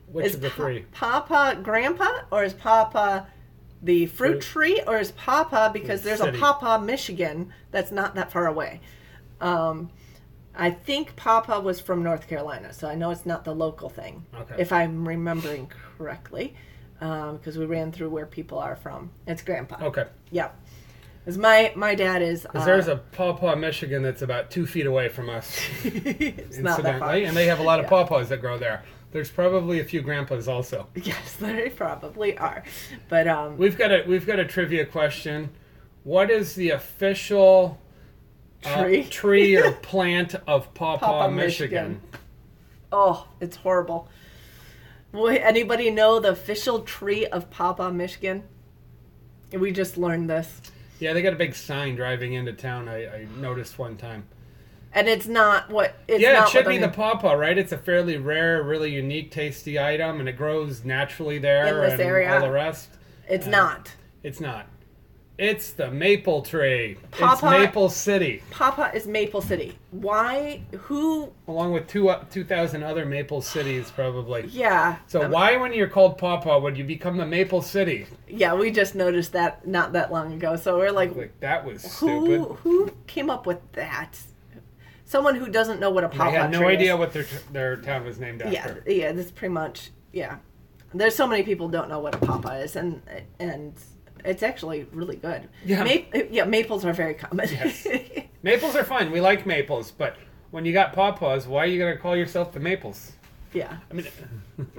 which of the 3. Pawpaw Grandpa, or is Pawpaw the fruit tree, or is Pawpaw because there's a Pawpaw, Michigan that's not that far away. I think Pawpaw was from North Carolina, so I know it's not the local thing, if I'm remembering correctly, because we ran through where people are from. It's Grandpa. Okay. Yeah. Because my dad is... Because there's a pawpaw, Michigan that's about 2 feet away from us, it's not that far. and they have a lot of pawpaws that grow there. There's probably a few grandpas also. Yes, there probably are. But we've got a trivia question. What is the official tree or plant of Pawpaw, Michigan? Oh, it's horrible. Will anybody know the official tree of Pawpaw, Michigan? We just learned this. Yeah, they got a big sign driving into town. I noticed one time. And it's not what... It's yeah, not it should be the pawpaw, right? It's a fairly rare, really unique, tasty item, and it grows naturally there in this area. All the rest. It's not. It's not. It's the maple tree. Pawpaw, it's Maple City. Pawpaw is Maple City. Why? Who? Along with 2,000 other Maple Cities, probably. Yeah. So why, when you're called Pawpaw, would you become the Maple City? Yeah, we just noticed that not that long ago. So we're like that was stupid. Who came up with that? Someone who doesn't know what a pawpaw tree is. I had no idea what their town was named after. Yeah, that's pretty much, yeah. There's so many people don't know what a pawpaw is, and it's actually really good. Yeah. Maples are very common. Yes. Maples are fine. We like maples, but when you got pawpaws, why are you going to call yourself the Maples? Yeah. I mean,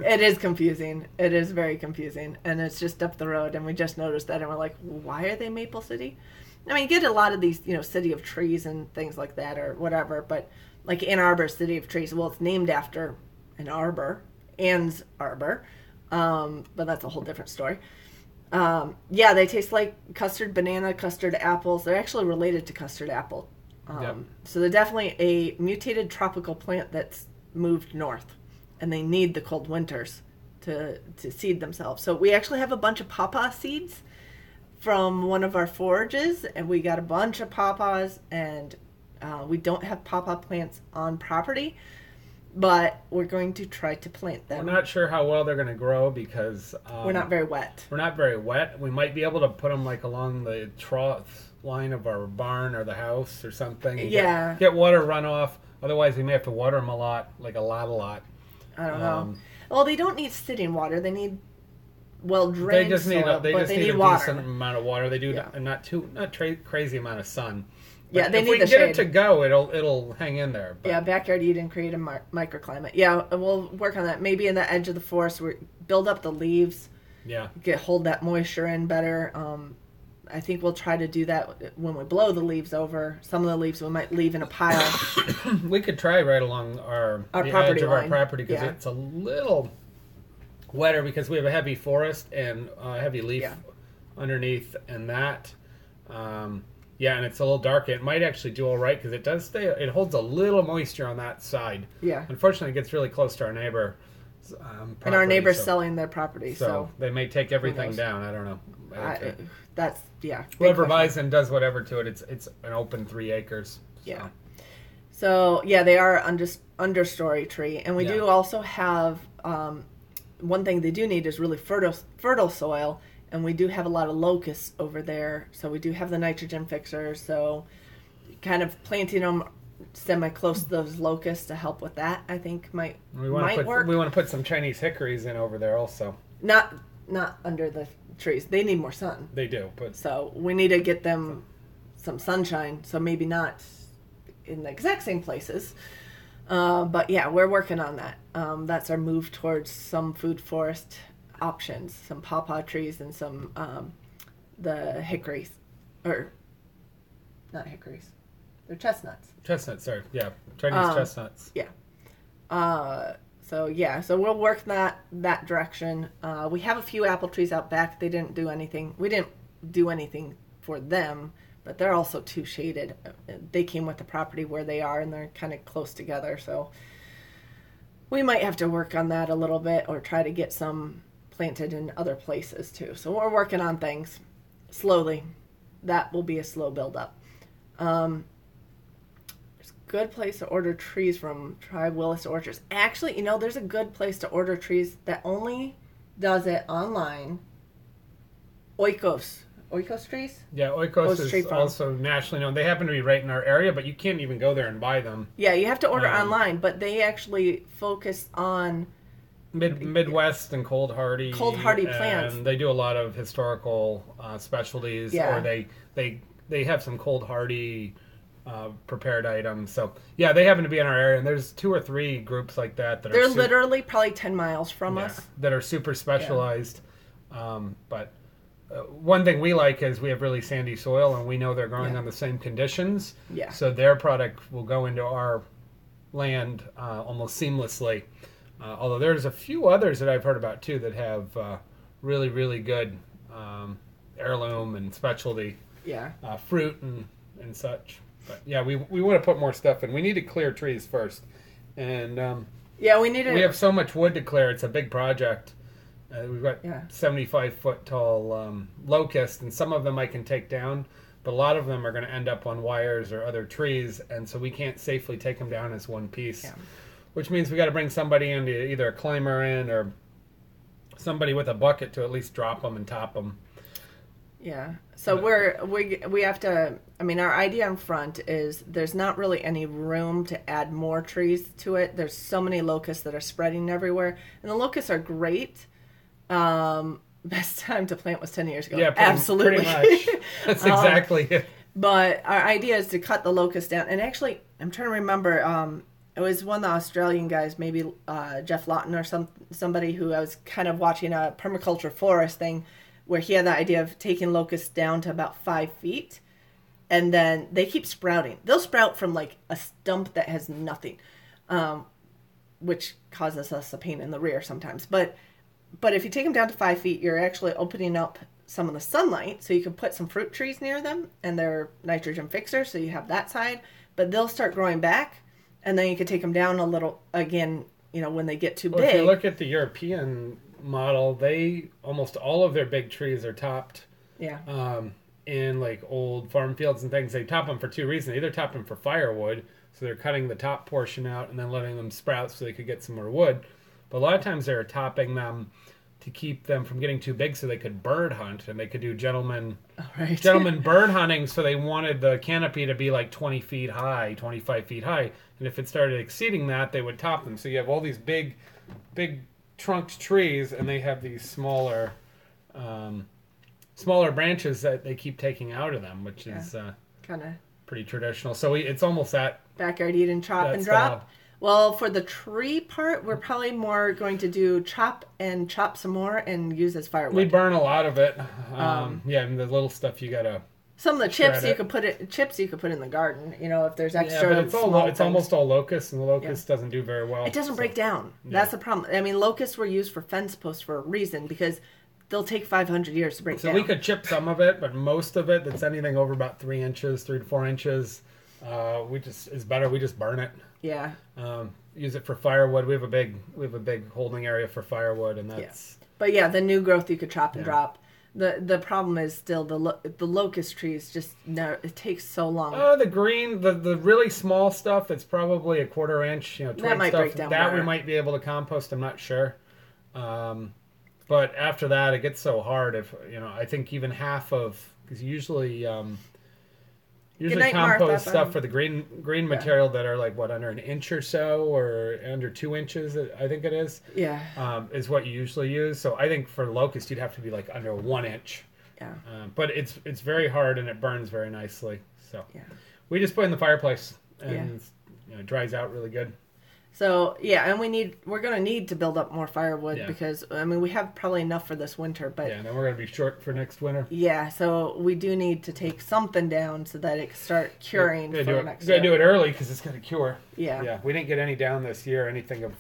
it is confusing. It is very confusing, and it's just up the road, and we just noticed that, and we're like, why are they Maple City? I mean, you get a lot of these, city of trees and things like that or whatever, but like Ann Arbor, City of Trees, well, it's named after an arbor, Ann's Arbor, but that's a whole different story. Yeah, they taste like custard banana, custard apples. They're actually related to custard apple. So they're definitely a mutated tropical plant that's moved north, and they need the cold winters to seed themselves. So we actually have a bunch of pawpaw seeds from one of our forages, and we got a bunch of pawpaws, and we don't have pawpaw plants on property, but we're going to try to plant them. We're not sure how well they're going to grow because we're not very wet. We're not very wet. We might be able to put them like along the trough line of our barn or the house or something. And get water runoff. Otherwise, we may have to water them a lot. I don't know. Well, they don't need sitting water. They need drained they just need soil, a water. Decent amount of water. They do not crazy amount of sun. But yeah, they if need we the can get shade. it to go, it'll hang in there. But. Yeah, backyard Eden create a microclimate. Yeah, we'll work on that. Maybe in the edge of the forest, we build up the leaves. Yeah, hold that moisture in better. I think we'll try to do that when we blow the leaves over. Some of the leaves we might leave in a pile. We could try right along our property edge of line. our property because it's a little wetter because we have a heavy forest and heavy leaf underneath and that. And it's a little dark. It might actually do all right because it does stay. It holds a little moisture on that side. Yeah. Unfortunately, it gets really close to our neighbor. Property, and our neighbor's selling their property, so they may take everything down. I don't know. Whoever buys and does whatever to it, it's an open 3 acres. So. Yeah. So they are understory tree, and we do also have one thing they do need is really fertile soil. And we do have a lot of locusts over there, so we do have the nitrogen fixers. So, kind of planting them semi-close to those locusts to help with that, I think might work. We want to put some Chinese hickories in over there also. Not under the trees. They need more sun. They do, but so we need to get them some sunshine. So maybe not in the exact same places. But yeah, we're working on that. That's our move towards some food forest options, some pawpaw trees and some the hickories, or not hickories, they're chestnuts. Sorry, yeah, Chinese chestnuts. Yeah. So we'll work that direction. We have a few apple trees out back. They didn't do anything. We didn't do anything for them, but they're also too shaded. They came with the property where they are, and they're kind of close together. So we might have to work on that a little bit, or try to get some planted in other places too. So we're working on things slowly. That will be a slow build up. There's a good place to order trees from. Try Willis Orchards. Actually, there's a good place to order trees that only does it online. Oikos trees? Yeah, Oikos is also nationally known. They happen to be right in our area, but you can't even go there and buy them. Yeah, you have to order online, but they actually focus on Midwest and cold hardy plants, and they do a lot of historical specialties, or they they have some cold hardy prepared items. So yeah, they happen to be in our area, and there's 2 or 3 groups like that that they're literally probably 10 miles from us that are super specialized. But one thing we like is we have really sandy soil, and we know they're growing on the same conditions. Yeah. So their product will go into our land almost seamlessly. Although there's a few others that I've heard about too that have really, really good heirloom and specialty fruit and such. But yeah, we want to put more stuff in. We need to clear trees first, and we have so much wood to clear. It's a big project. We've got 75-foot tall locusts, and some of them I can take down, but a lot of them are going to end up on wires or other trees, and so we can't safely take them down as one piece. Yeah. Which means we got to bring somebody in, either a climber in or somebody with a bucket to at least drop them and top them. Yeah. So we have to. I mean, our idea in front is there's not really any room to add more trees to it. There's so many locusts that are spreading everywhere, and the locusts are great. Best time to plant was 10 years ago. Yeah, absolutely. Pretty much. That's exactly it. But our idea is to cut the locust down. And actually, I'm trying to remember. It was one of the Australian guys, maybe Jeff Lawton or somebody who I was kind of watching a permaculture forest thing where he had the idea of taking locusts down to about 5 feet. And then they keep sprouting. They'll sprout from like a stump that has nothing, which causes us a pain in the rear sometimes. But if you take them down to 5 feet, you're actually opening up some of the sunlight, so you can put some fruit trees near them, and they're nitrogen fixers, so you have that side. But they'll start growing back, and then you can take them down a little again, when they get too big. If you look at the European model, almost all of their big trees are topped. Yeah. In like old farm fields and things, they top them for 2 reasons. They either top them for firewood, so they're cutting the top portion out and then letting them sprout so they could get some more wood. But a lot of times they're topping them to keep them from getting too big so they could bird hunt, and they could do gentleman bird hunting, so they wanted the canopy to be like 20 feet high, 25 feet high. And if it started exceeding that, they would top them. So you have all these big trunked trees, and they have these smaller branches that they keep taking out of them, which is kind of pretty traditional. So it's almost that backyard eat and chop and drop. Well, for the tree part, we're probably more going to do chop some more and use as firewood. We burn a lot of it. And the little stuff you gotta. Some of the chips you could put in the garden. If there's extra. Yeah, but it's almost all locust, and the locust doesn't do very well. It doesn't break down. Yeah. That's the problem. I mean, locusts were used for fence posts for a reason, because they'll take 500 years to break down. So we could chip some of it, but most of it that's anything over about 3 inches, 3 to 4 inches, we just burn it. Yeah. Use it for firewood. We have a big holding area for firewood, and that's. Yeah. But yeah, the new growth you could chop and drop. The problem is still the locust trees. It takes so long. Oh, the green, the really small stuff that's probably a 1/4 inch, twig that might stuff. Break down that we might be able to compost. I'm not sure. But after that, it gets so hard. If I think even half of, because usually compost stuff for the green material that are like under an inch or so, or under 2 inches, I think it is. Yeah. Is what you usually use. So I think for locust, you'd have to be like under 1 inch. Yeah. But it's very hard, and it burns very nicely. So we just put it in the fireplace, and it dries out really good. So and we're gonna need to build up more firewood, because we have probably enough for this winter, but and then we're gonna be short for next winter. Yeah, so we do need to take something down so that it can start curing for next year. Gotta do it early because it's gonna cure. Yeah, we didn't get any down this year, anything of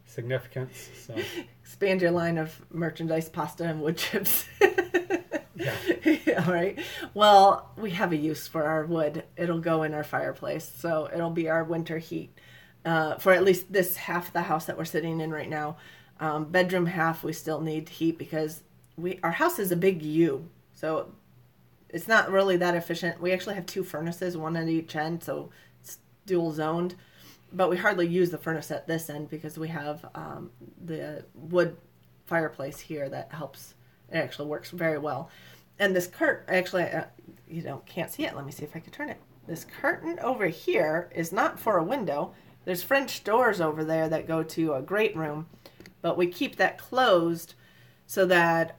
significance. So expand your line of merchandise: pasta and wood chips. All right. Well, we have a use for our wood. It'll go in our fireplace, so it'll be our winter heat. For at least this half of the house that we're sitting in right now. Bedroom half, we still need heat because our house is a big U, so it's not really that efficient. We actually have 2 furnaces, one at each end, so it's dual zoned, but we hardly use the furnace at this end because we have the wood fireplace here that helps. It actually works very well. And this curtain, actually, can't see it. Let me see if I can turn it. This curtain over here is not for a window. There's French doors over there that go to a great room, but we keep that closed so that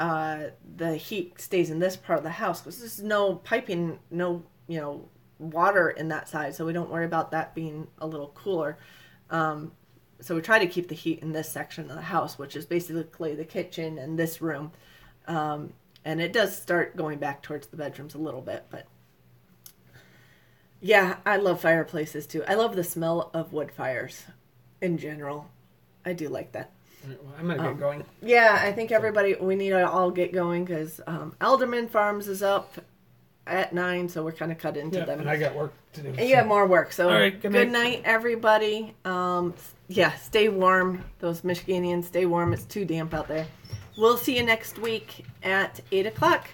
the heat stays in this part of the house, because there's no piping, no water in that side, so we don't worry about that being a little cooler. So we try to keep the heat in this section of the house, which is basically the kitchen and this room. And it does start going back towards the bedrooms a little bit, but yeah, I love fireplaces too. I love the smell of wood fires in general. I do like that. Well, I'm gonna get going. Yeah, I think we need to all get going, because Alderman Farms is up at 9, so we're kind of cut into them. And I got work to do. And you have more work, so all right, good night, everybody. Yeah, stay warm. Those Michiganians, stay warm. It's too damp out there. We'll see you next week at 8 o'clock.